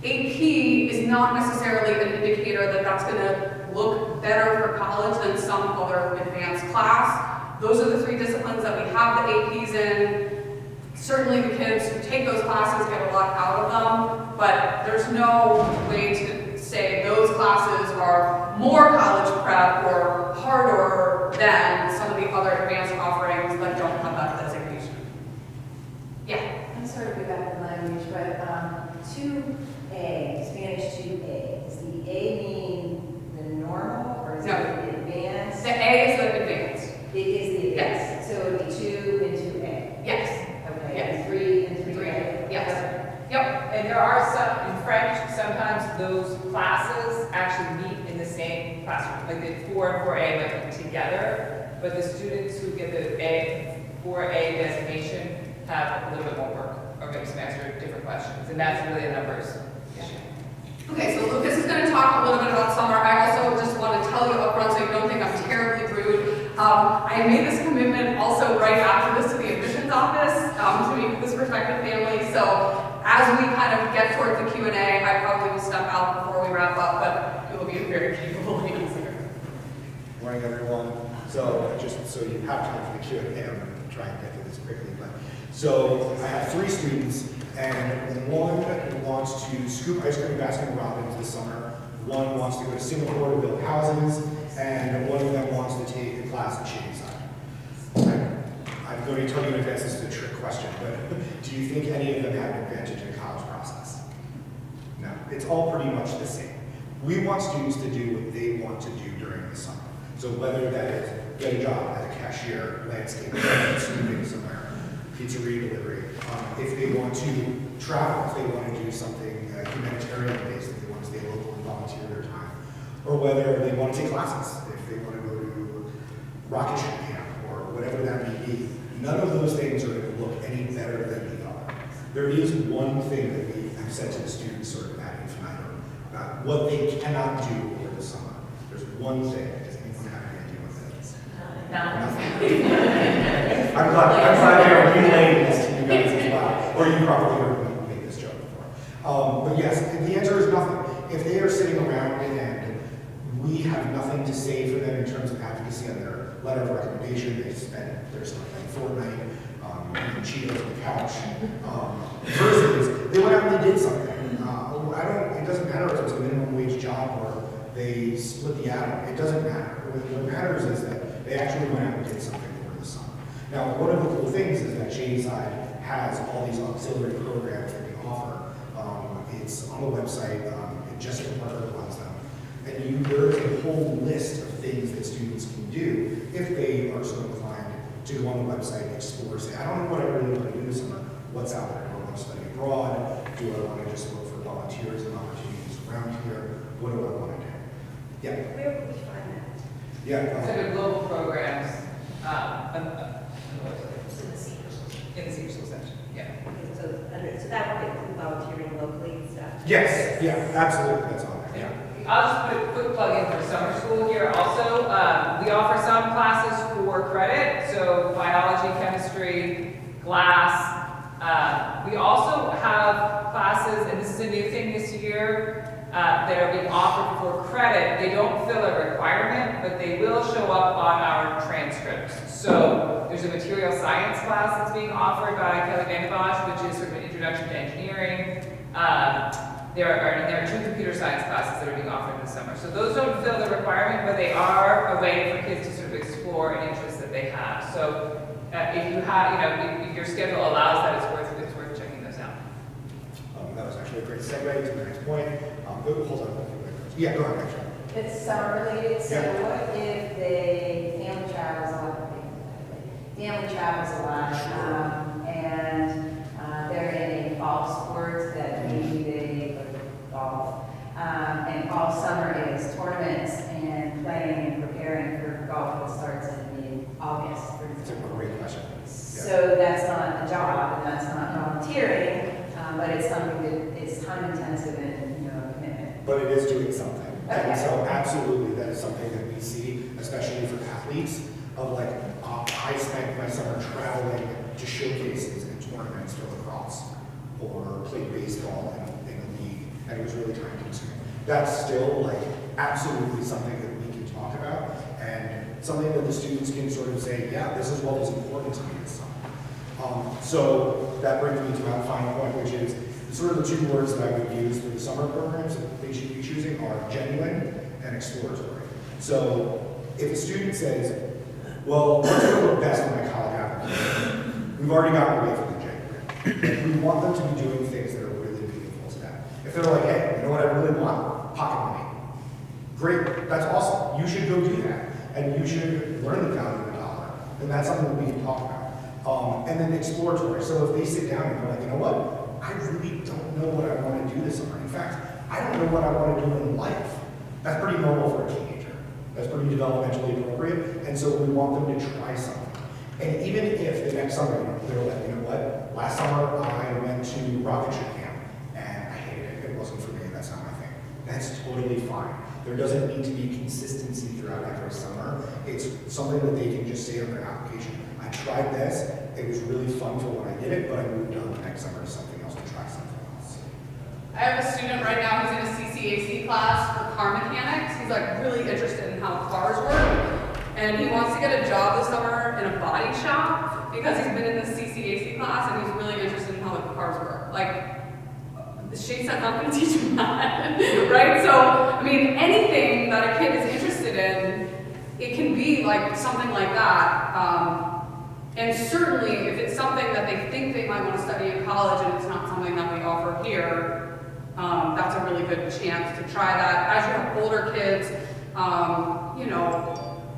[SPEAKER 7] AP is not necessarily an indicator that that's going to look better for college than some other advanced class. Those are the three disciplines that we have the APs in. Certainly the kids who take those classes get a lot out of them, but there's no way to say those classes are more college prep or harder than some of the other advanced offerings that don't have that designation. Yeah.
[SPEAKER 5] I'm sorry to go back to language, but 2A, Spanish 2A, does the A mean the normal or is it
[SPEAKER 7] No.
[SPEAKER 5] the advanced?
[SPEAKER 7] The A is the advanced.
[SPEAKER 5] It is the
[SPEAKER 7] Yes.
[SPEAKER 5] advanced. So it would be 2 and 2A.
[SPEAKER 7] Yes.
[SPEAKER 5] Okay.
[SPEAKER 7] Yes.
[SPEAKER 5] And 3 and 3A.
[SPEAKER 7] Yes. Yep.
[SPEAKER 1] And there are some, in French, sometimes those classes actually meet in the same classroom. Like the 4 and 4A might be together, but the students who get the 4A designation have a little bit more work, or maybe some extra different questions, and that's really a numbers issue.
[SPEAKER 7] Okay, so Lucas is going to talk a little bit about summer. I also just want to tell you up front so you don't think I'm terribly rude. I made this commitment also right after this to the admissions office to meet with this prospective family. So as we kind of get towards the Q&A, I probably will step out before we wrap up, but it will be a very capable answer.
[SPEAKER 2] Morning, everyone. So just so you have time for the Q&A, I'm going to try and get through this quickly. But so I have 3 students, and one wants to scoop ice cream basket in Robbins this summer. One wants to go to Singapore to build houses, and one of them wants to take a class at Shady Side. I'm going to tell you in advance this is a trick question, but do you think any of them have an advantage in the college process? No, it's all pretty much the same. We want students to do what they want to do during the summer. So whether that is get a job as a cashier, landscaper, swimming somewhere, pizzeria delivery, if they want to travel, if they want to do something humanitarian based, if they want to stay local and volunteer their time, or whether they want to take classes, if they want to go to rocket ship camp or whatever that may be. None of those things are going to look any better than the other. There is one thing that we have said to the students sort of ad infinitum about what they cannot do over the summer. There's one thing. Does anyone have any idea what that is? Nothing. I'm glad they're relaying this to you guys as well. Or you probably heard me make this joke before. But yes, the answer is nothing. If they are sitting around and we have nothing to say for them in terms of advocacy on their letter of recommendation, they spend their stuff like Fortnite, eating Cheetos on the couch, versus they went out and they did something. It doesn't matter if it's a minimum wage job or they split the atom. It doesn't matter. What matters is that they actually went out and did something over the summer. Now, one of the cool things is that Shady Side has all these auxiliary programs that we offer. It's on the website. Jessica Parker runs them. And there is a whole list of things that students can do if they are so inclined to go on the website, explore, say, I don't know what I really want to do this summer. What's out there? Do I want to study abroad? Do I want to just look for volunteers and opportunities around here? What do I want to do? Yeah.
[SPEAKER 5] Where would we find that?
[SPEAKER 2] Yeah.
[SPEAKER 1] So the global programs,
[SPEAKER 5] It's in the senior center.
[SPEAKER 1] in the senior school section, yeah.
[SPEAKER 5] So that would include volunteering locally and stuff?
[SPEAKER 2] Yes. Yeah. Absolutely. That's on there. Yeah.
[SPEAKER 1] I'll just put a quick plug in for summer school here also. We offer some classes for credit, so biology, chemistry, glass. We also have classes, and this is a new thing this year, that are being offered for credit. They don't fill a requirement, but they will show up on our transcripts. So there's a material science class that's being offered by Kelly Van Bosch, which is sort of an introduction to engineering. There are 2 computer science classes that are being offered this summer. So those don't fill the requirement, but they are a way for kids to sort of explore an interest that they have. So if you have, if your schedule allows that, it's worth checking those out.
[SPEAKER 2] That was actually a great segue to the next point. Hold on. Yeah, go ahead, actually.
[SPEAKER 5] It's summer related, so
[SPEAKER 2] Yeah.
[SPEAKER 5] what if they family travels a lot? Family travels a lot, and they're in a fall sport that maybe they go golf. And all summer is tournaments and playing and preparing for golf that starts in August, for
[SPEAKER 2] It's a
[SPEAKER 5] example.
[SPEAKER 2] great question. Yeah.
[SPEAKER 5] So that's not a job, and that's not volunteering, but it's something that is time intensive and, a commitment.
[SPEAKER 2] But it is doing something. And
[SPEAKER 5] Okay.
[SPEAKER 2] so absolutely, that is something that we see, especially for athletes, of like, I spent my summer traveling to showcases and tournaments for lacrosse, or played baseball in a league, and it was really time consuming. That's still like absolutely something that we can talk about, and something that the students can sort of say, yeah, this is what was important to me this summer. So that brings me to my final point, which is sort of the 2 words that I would use for the summer programs that they should be choosing are genuine and exploratory. So if a student says, well, what's going to look best in my college application? We've already gotten away from the genuine. We want them to be doing things that are really meaningful to them. If they're like, hey, you know what I really want? Pocket money. Great, that's awesome. You should go do that. And you should learn the value of a dollar. And that's something that we can talk about. And then exploratory. So if they sit down and they're like, you know what? I really don't know what I want to do this summer. In fact, I don't know what I want to do in life. That's pretty normal for a teenager. That's pretty developmentally appropriate. And so we want them to try something. And even if the next summer, they're like, you know what? Last summer I went to rocket ship camp and I hated it. It wasn't for me. That's not my thing. That's totally fine. There doesn't need to be consistency throughout every summer. It's something that they can just say on their application. I tried this. It was really fun for when I did it, but I moved on the next summer to something else to try something else.
[SPEAKER 7] I have a student right now who's in a CCAC class for car mechanics. He's like really interested in how cars work. And he wants to get a job this summer in a body shop because he's been in the CCAC class and he's really interested in how the cars work. Like, Shady said not going to teach him that, right? So, I mean, anything that a kid is interested in, it can be like something like that. And certainly, if it's something that they think they might want to study in college and it's not something that we offer here, that's a really good chance to try that. As you have older kids,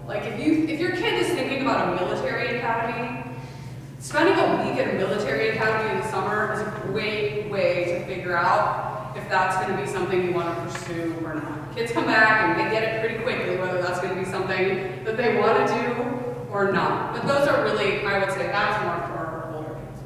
[SPEAKER 7] like if your kid is thinking about a military academy, spending a week at a military academy in the summer is a great way to figure out if that's going to be something you want to pursue or not. Kids come back and they get it pretty quickly whether that's going to be something that they want to do or not. But those are really, I would say, that's more for older kids.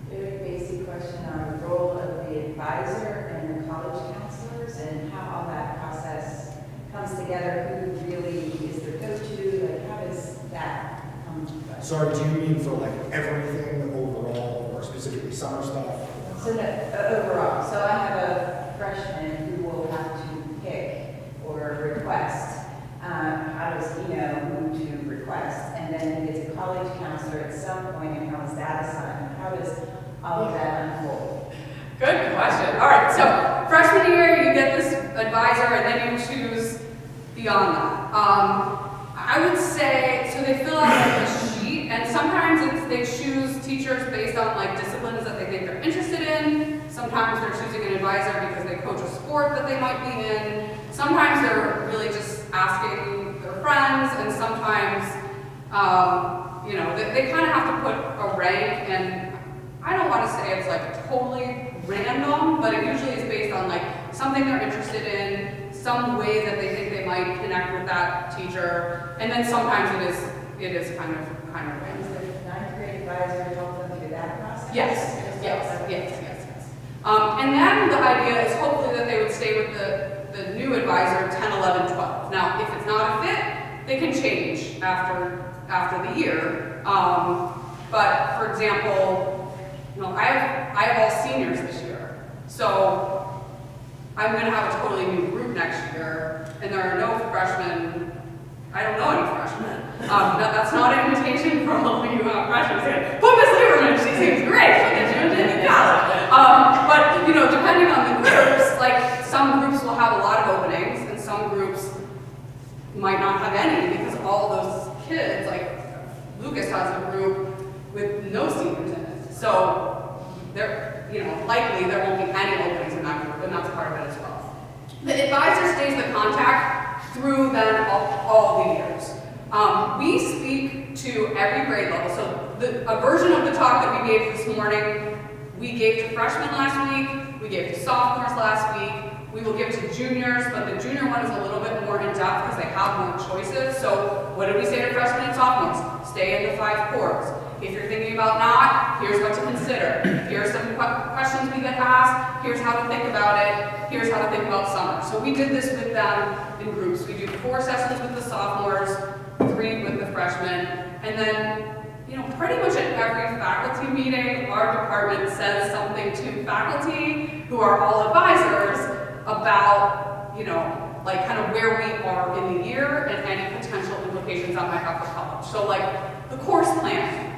[SPEAKER 5] Very basic question on the role of the advisor and the college counselors and how all that process comes together, who really is their go-to, like how does that come together?
[SPEAKER 2] Sorry, do you mean for like everything overall or specifically summer stuff?
[SPEAKER 5] So no, overall, so I have a freshman who will have to pick or request. How does he know who to request? And then he gets a college counselor at some point, and how is that assigned? How does all of that unfold?
[SPEAKER 7] Good question. All right, so freshman year, you get this advisor, and then you choose beyond that. I would say, so they fill out like a sheet, and sometimes they choose teachers based on like disciplines that they think they're interested in. Sometimes they're choosing an advisor because they coach a sport that they might be in. sometimes they're really just asking their friends, and sometimes, you know, they kind of have to put a rank, and I don't want to say it's like totally random, but it usually is based on like something they're interested in, some way that they think they might connect with that teacher, and then sometimes it is kind of random.
[SPEAKER 5] Is the ninth grade advisor help them through that process?
[SPEAKER 7] Yes. And then the idea is hopefully that they would stay with the new advisor 10, 11, 12. Now, if it's not a fit, they can change after the year. But for example, you know, I have all seniors this year, so I'm going to have a totally new group next year, and there are no freshmen. I don't know any freshmen. That's not an invitation for all of you freshmen saying, "Put Miss Lieberman, she seems great. She'll get you into the college." But you know, depending on the groups, like some groups will have a lot of openings, and some groups might not have any because all those kids, like Lucas has a group with no seniors in it, so there, you know, likely there won't be any openings in that group, and that's part of it as well. The advisor stays the contact through then all the years. We speak to every grade level. So a version of the talk that we gave this morning, we gave to freshmen last week, we gave to sophomores last week, we will give to juniors, but the junior one is a little bit more in depth because they have more choices. So what did we say to freshmen and sophomores? Stay in the 5 cores. If you're thinking about not, here's what to consider. Here's some questions we get asked. Here's how to think about it. Here's how to think about summer. So we did this with them in groups. We do 4 sessions with the sophomores, 3 with the freshmen, and then, you know, pretty much at every faculty meeting, our department says something to faculty who are all advisors about, you know, like kind of where we are in the year and any potential implications that might have for college. So like the course plan.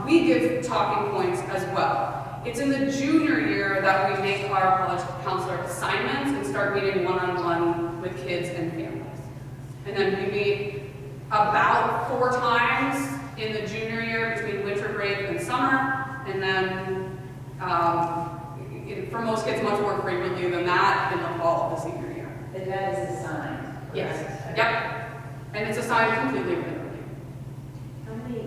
[SPEAKER 7] We give talking points as well. It's in the junior year that we make our college counselor assignments and start meeting one-on-one with kids and families. And then we meet about 4 times in the junior year between winter break and summer, and then for most kids much more frequently than that in the fall of the senior year.
[SPEAKER 5] The dad is assigned.
[SPEAKER 7] Yes. Yep. And it's assigned completely randomly.
[SPEAKER 6] How many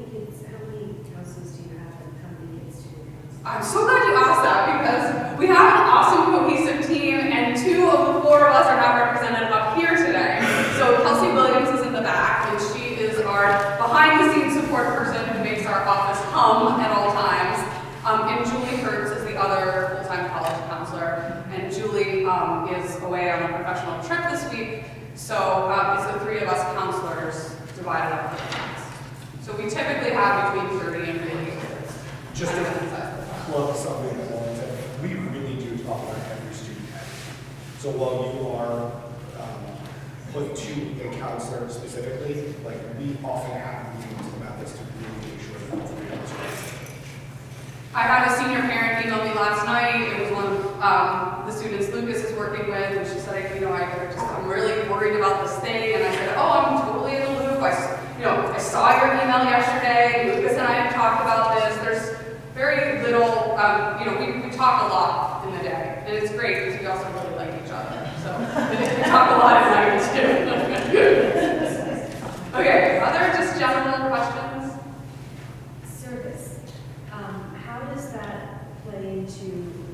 [SPEAKER 6] counselors do you have, and how many kids do you counsel?
[SPEAKER 7] I'm so glad you asked that because we have an awesome cohesive team, and 2 of the 4 of us are not represented up here today. So Kelsey Williams is in the back, and she is our behind-the-scenes support person who makes our office hum at all times. And Julie Hertz is the other full-time college counselor, and Julie is away on a professional trip this week. So it's the 3 of us counselors divided up for the class. So we typically have between 30 and 40 kids.
[SPEAKER 2] Just to plug something that Lauren said, we really do talk about every student head. So while you are put to a counselor specifically, like we often have meetings about this to really make sure that all 3 of us are.
[SPEAKER 7] I had a senior parent email me last night. It was one of the students Lucas is working with, and she said, you know, I'm really worried about this thing. And I said, oh, I'm totally in the loop. I saw your email yesterday. Lucas and I have talked about this. There's very little, you know, we talk a lot in the day, and it's great because we also really like each other. So we talk a lot at night too. Okay, other just general questions?
[SPEAKER 6] Service, how does that play into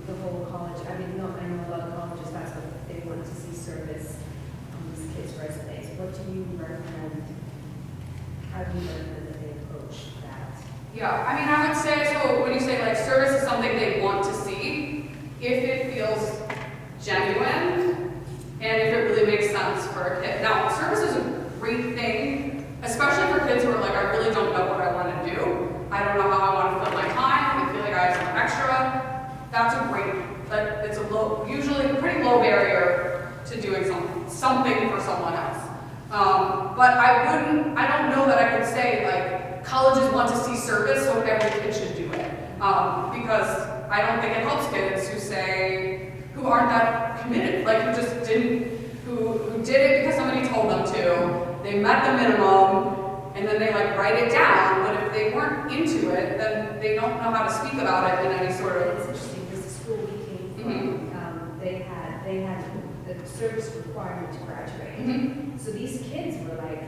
[SPEAKER 6] the whole college? I mean, no, I know a lot of colleges, that's what they want to see service on these kids' resumes. What do you recommend? How do you recommend that they approach that?
[SPEAKER 7] Yeah, I mean, I would say, so when you say like service is something they want to see, if it feels genuine and if it really makes sense for a kid. Now, service is a great thing, especially for kids who are like, I really don't know what I want to do. I don't know how I want to fill my time. I feel like I have some extra. That's a great, but it's usually a pretty low barrier to doing something for someone else. But I don't know that I could say like colleges want to see service, so every kid should do it. Because I don't think it helps kids who aren't that committed, like who just who did it because somebody told them to. They met the minimum, and then they like write it down. But if they weren't into it, then they don't know how to speak about it in any sort of.
[SPEAKER 6] It's interesting because the school we came from, they had the service requirement to graduate.
[SPEAKER 7] Mhm.
[SPEAKER 6] So these kids were like,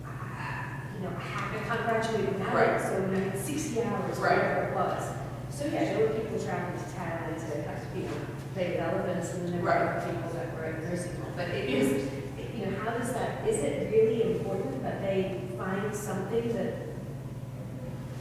[SPEAKER 6] I can't graduate without
[SPEAKER 7] Right.
[SPEAKER 6] it, so I had 60 hours,
[SPEAKER 7] Right.
[SPEAKER 6] whatever it was. So yeah, there were people traveling to town to have to, play with elephants, and then there
[SPEAKER 7] Right.
[SPEAKER 6] were people that were at nursing home. But it is, how does that, is it really important that they find something that,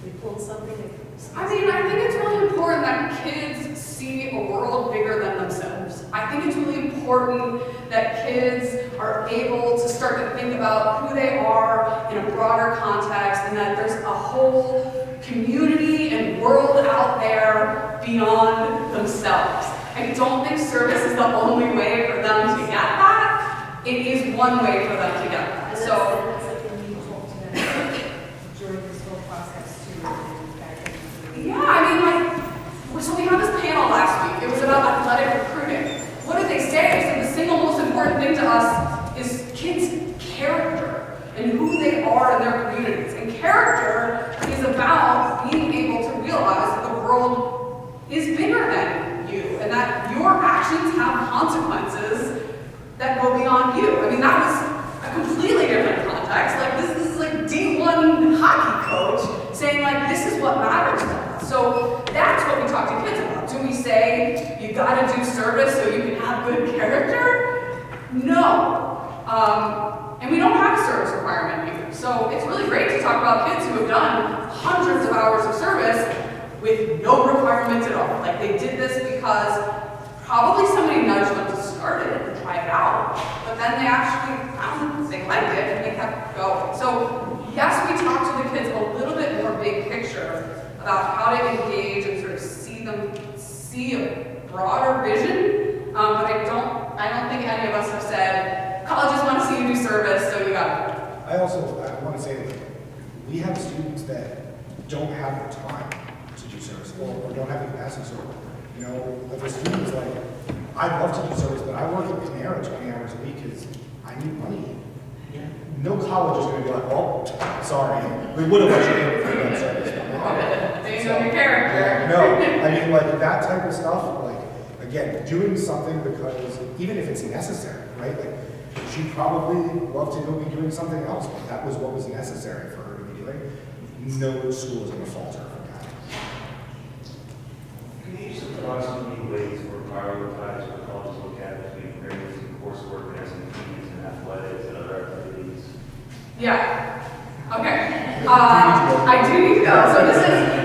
[SPEAKER 6] we pull something that?
[SPEAKER 7] I mean, I think it's really important that kids see a world bigger than themselves. I think it's really important that kids are able to start to think about who they are in a broader context, and that there's a whole community and world out there beyond themselves. I don't think service is the only way for them to get that. It is one way for them to get that.
[SPEAKER 6] And
[SPEAKER 7] So,
[SPEAKER 6] that's something you talk to them about during this whole process too, and guiding.
[SPEAKER 7] yeah, I mean, so we had this panel last week. It was about athletic recruiting. What did they say? They said the single most important thing to us is kids' character and who they are in their communities. And character is about being able to realize that the world is bigger than you and that your actions have consequences that go beyond you. I mean, that was a completely different context. Like, this is like D1 hockey coach saying, like, this is what matters to us. So that's what we talk to kids about. Do we say, you gotta do service so you can have good character? No. And we don't have a service requirement either. So it's really great to talk about kids who have done hundreds of hours of service with no requirements at all. Like, they did this because probably somebody nudged them to start it and try it out, but then they actually found they liked it and they kept going. So yes, we talk to the kids a little bit more big picture about how to engage and sort of see a broader vision, but I don't think any of us have said, colleges want to see you do service, so you got it.
[SPEAKER 2] I want to say that we have students that don't have the time to do service or don't have the capacity. So, if a student is like, I'd love to do service, but I work at Panera 20 hours a week because I need money. No college is going to be like, oh, sorry, we would have let you in if you done service.
[SPEAKER 7] They know your character.
[SPEAKER 2] No, I mean, like, that type of stuff, like, again, doing something because, even if it's necessary, right? Like, she'd probably love to go be doing something else, but that was what was necessary for her to be doing. No school is going to falter from that.
[SPEAKER 9] Can you just approximately ways for prioritize what colleges look at between grades and coursework and SATs and athletics and other activities?
[SPEAKER 7] Yeah. Okay. I do need to go. So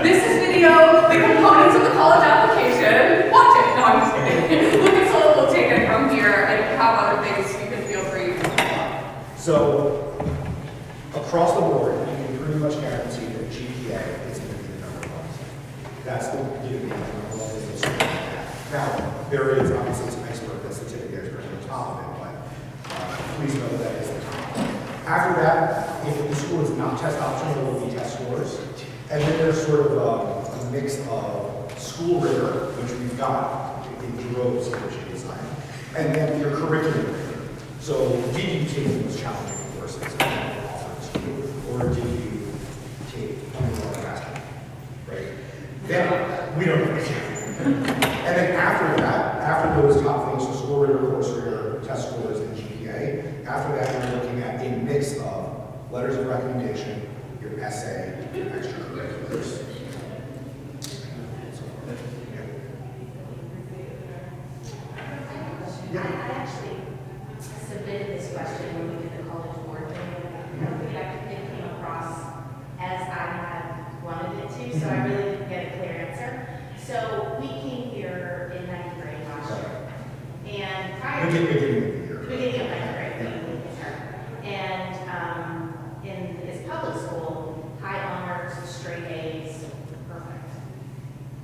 [SPEAKER 7] this is video, the components of the college application. Watch it. No, I'm just kidding. Lucas will take it from here, and if you have other things, you can feel free to.
[SPEAKER 2] So, across the board, you can pretty much guarantee that GPA is going to be the number one. That's the number one business. Now, there is obviously some expert, that certificate expert at the top of it, but please know that is the top. After that, if the school is not test optional, there will be test scores. And then there's sort of a mix of school rigor, which we've got in droves here, which you design, and then your curriculum rigor. So did you take the most challenging courses offered to you, or did you take more basketball, right? Then we don't know. And then after that, after those top things, so school rigor, course rigor, test scores, and GPA, after that you're looking at a mix of letters of recommendation, your essay, your extracurriculars.
[SPEAKER 3] I actually submitted this question when we did the college board thing. I don't think it came across as I had wanted it to, so I really didn't get a clear answer. So we came here in ninth grade last year. And prior to
[SPEAKER 2] Beginning of the year.
[SPEAKER 3] beginning of ninth grade, we came here. And in his public school, high honors, straight A's, perfect.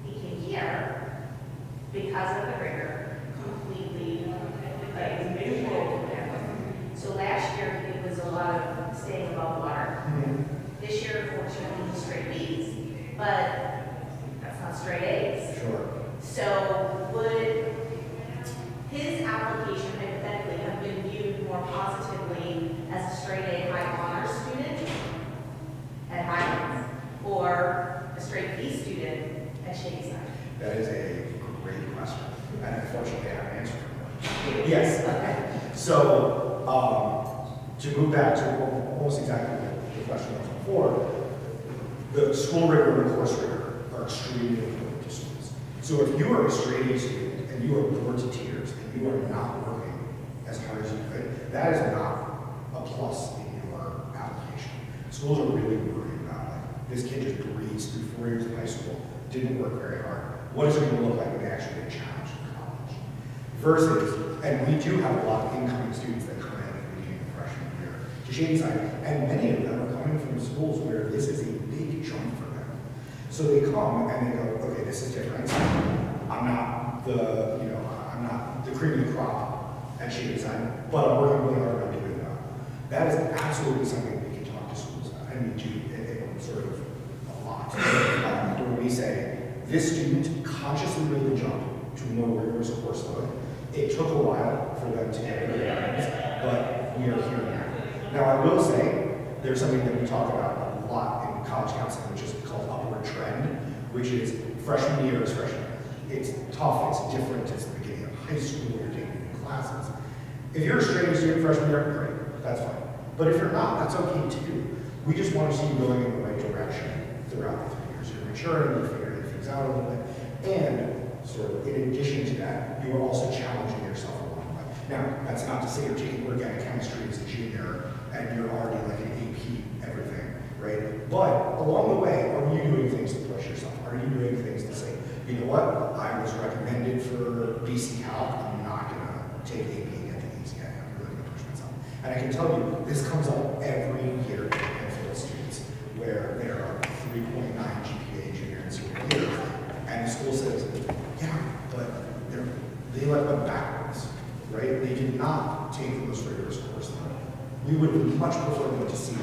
[SPEAKER 3] He came here because of the rigor, completely like miserable for him. So last year, it was a lot of staying above water. This year, fortunately, he's straight B's, but that's not straight A's.
[SPEAKER 2] Sure.
[SPEAKER 3] So would his application hypothetically have been viewed more positively as a straight A high honors student at Highlands or a straight B student at Shady?
[SPEAKER 2] That is a great question. And unfortunately, I have an answer for Yes. So, to move back to almost exactly what the question was before, the school rigor and the course rigor are extremely important to students. So if you are a straight A student and you are bored to tears and you are not working as hard as you could, that is not a plus in your application. Schools are really worried about, like, this kid just breezed through 4 years of high school, didn't work very hard. What is it going to look like when they actually get challenged in college? Versus, and we do have a lot of incoming students that come in at the beginning of freshman year to Shady side, and many of them are coming from schools where this is a big jump for them. So they come and they go, okay, this is different. I'm not the cream of the crop at Shady side, but I'm working really hard on doing that. That is absolutely something we can talk to schools about, and we do it sort of a lot. Where we say, this student consciously made the jump to a more rigorous course load. It took a while for them to get their guidance, but we are here now. Now, I will say, there's something that we talk about a lot in college counseling, which is called upward trend, which is freshman year is freshman year. It's tough, it's different, it's the beginning of high school, you're taking new classes. If you're a straight A student freshman year, great, that's fine. But if you're not, that's okay too. We just want to see you going in the right direction throughout the 3 years. You're maturing, you're figuring things out a little bit, and sort of in addition to that, you are also challenging yourself along the way. Now, that's not to say you're taking organic chemistry as a junior and you're already like an AP everything, right? But along the way, are you doing things to push yourself? Are you doing things to say, you know what, I was recommended for BC Calc, I'm not gonna take AP and get the easy, I'm really gonna push myself. And I can tell you, this comes up every year in field students, where there are 3.9 GPA junior and senior year, and the school says, yeah, but they went backwards, right? They did not take the most rigorous course load. We would much prefer them to see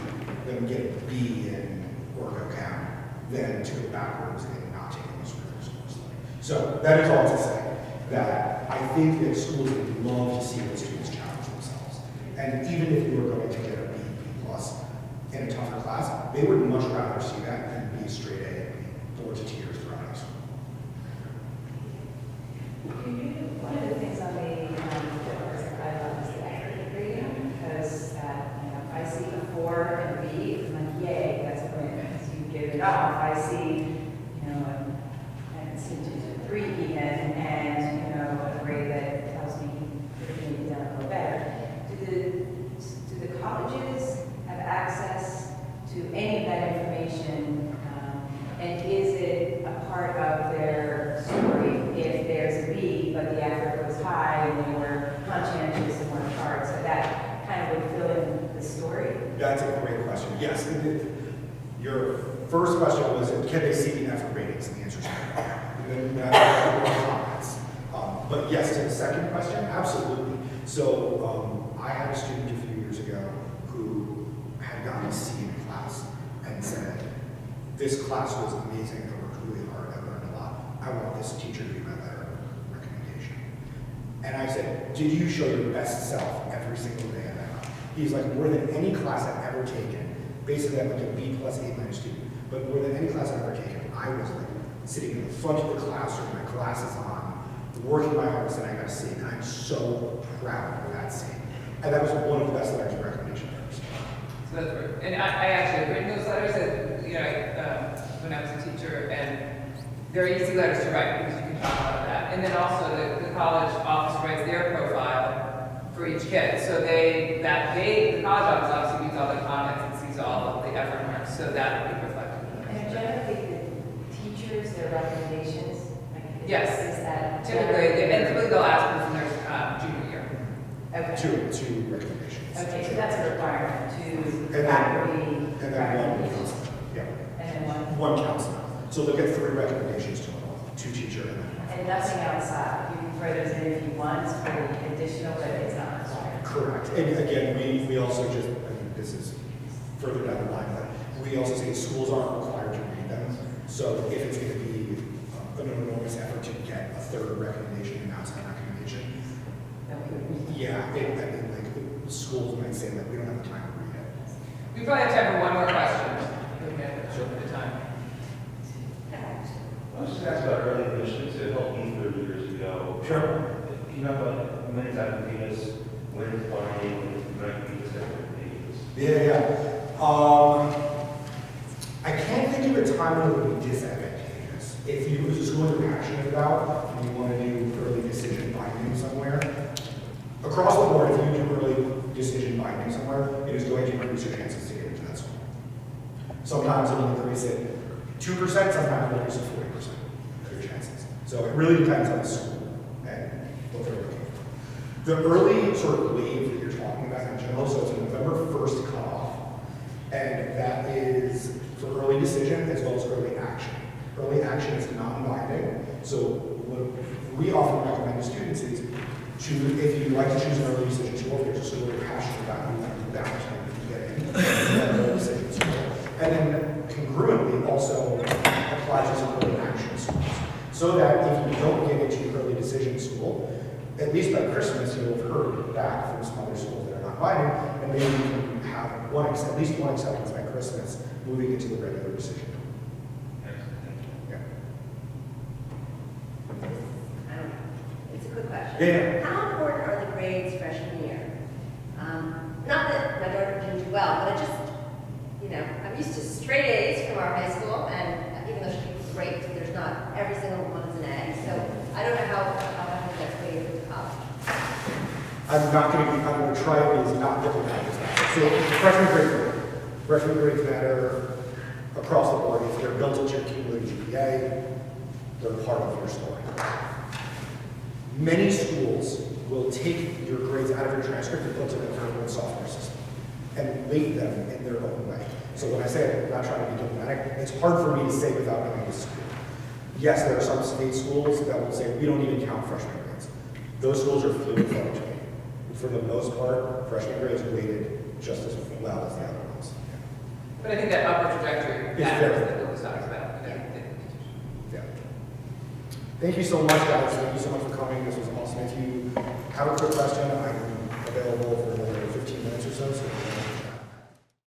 [SPEAKER 2] them get a B in OrgoChem than to go backwards and not take the most rigorous course load. So that is all to say that I think that schools would love to see those students challenge themselves. And even if you were going to get a B, B+ in a tougher class, they would much rather see that than be straight A and be bored to tears throughout high school.
[SPEAKER 5] One of the things on the papers that I love is the effort grading, because if I see a 4 and a B, I'm like, yay, that's a win. So you give it up. If I see, and it's a 3 even, and a grade that tells me you're going to be done a little better. Do the colleges have access to any of that information? And is it a part of their story if there's a B, but the effort was high and they were conscientious and worked hard? So that kind of would fill in the story.
[SPEAKER 2] That's a great question. Yes, your first question was, can they see the effort ratings? And the answer is no. And then more comments. But yes, to the second question, absolutely. So I had a student a few years ago who had gotten a C in class and said, this class was amazing, I worked really hard, I learned a lot. I want this teacher to be my letter of recommendation. And I said, did you show your best self every single day of that class? He's like, more than any class I've ever taken, basically I'm like a B+, A- student, but more than any class I've ever taken, I was like sitting in the front of the classroom, my glasses on, working my hardest, and I got a C, and I'm so proud of that C. And that was one of the best letters of recommendation I've ever seen.
[SPEAKER 1] So that's great. And I actually have written those letters that, when I was a teacher, and they're easy letters to write because you can talk about that. And then also the college office writes their profile for each kid. So the college office obviously reads all the comments and sees all of the effort marks, so that will be reflected.
[SPEAKER 5] And generally, the teachers, their recommendations,
[SPEAKER 1] Yes.
[SPEAKER 5] is that
[SPEAKER 1] Typically they'll ask them from their junior year.
[SPEAKER 5] okay.
[SPEAKER 2] Two recommendations.
[SPEAKER 5] Okay, so that's a requirement to
[SPEAKER 2] then-
[SPEAKER 5] faculty.
[SPEAKER 2] And then one counselor. Yeah.
[SPEAKER 5] And then
[SPEAKER 2] One counselor. So they'll get 3 recommendations total, 2 teacher and then one.
[SPEAKER 5] and nothing outside. You can throw those in if you want for the additional, but it's not required.
[SPEAKER 2] Correct. And again, we also just, this is further down the line, but we also say schools aren't required to read them. So if it's going to be an enormous effort to get a 3rd recommendation and outside recommendation, yeah, like schools might say that we don't have the time to read it.
[SPEAKER 1] We probably have time for one more question. Looking at the time.
[SPEAKER 9] I was just asking about early admissions. It helped me 30 years ago.
[SPEAKER 2] Sure.
[SPEAKER 9] Can you have a minute advantageous, when it's binding, when it's not being disadvantageous?
[SPEAKER 2] I can't think of a time when it would be disadvantageous. If you, as a school, you're passionate about, and you want to do early decision binding somewhere, across the board, if you do early decision binding somewhere, it is going to increase your chances to get into that school. Sometimes it'll increase it 2%, sometimes it'll increase it 40% of your chances. So it really depends on the school and what they're looking for. The early sort of wave that you're talking about in general, so it's a November 1st cutoff, and that is for early decision as well as early action. Early action is non-binding, so what we often recommend to students is if you'd like to choose an early decision school, if you're just really passionate about it, you want to do that much time to get in, an early decision school. And then congruently also apply to some early action schools. So that if you don't get into early decision school, at least by Christmas, you'll have heard back from some other schools that are not binding, and maybe you can have at least one acceptance by Christmas, moving into the regular decision. Yeah.
[SPEAKER 5] I don't know. It's a good question.
[SPEAKER 2] Yeah.
[SPEAKER 5] How important are the grades freshman year? Not that my daughter didn't do well, but I'm used to straight A's from our high school, and even though she was great, there's not every single one is an A. So I don't know how I think that's way to college.
[SPEAKER 2] I'm going to try it as not diplomatic as that. So freshman grades matter across the board. If they're built into your cumulative GPA, they're part of your story. Many schools will take your grades out of your transcript and put them in their own software system and weight them in their own way. So when I say I'm not trying to be diplomatic, it's hard for me to say without knowing the school. Yes, there are some state schools that will say we don't even count freshman grades. Those schools are few and far between. For the most part, freshman grades are weighted just as well as the other ones.
[SPEAKER 1] But I think that upward trajectory
[SPEAKER 2] It's
[SPEAKER 1] matters
[SPEAKER 2] very-
[SPEAKER 1] that Bill was talking about.
[SPEAKER 2] Yeah. Thank you so much, guys. Thank you so much for coming. This was awesome. If you have a quick question, I'm available for another 15 minutes or so.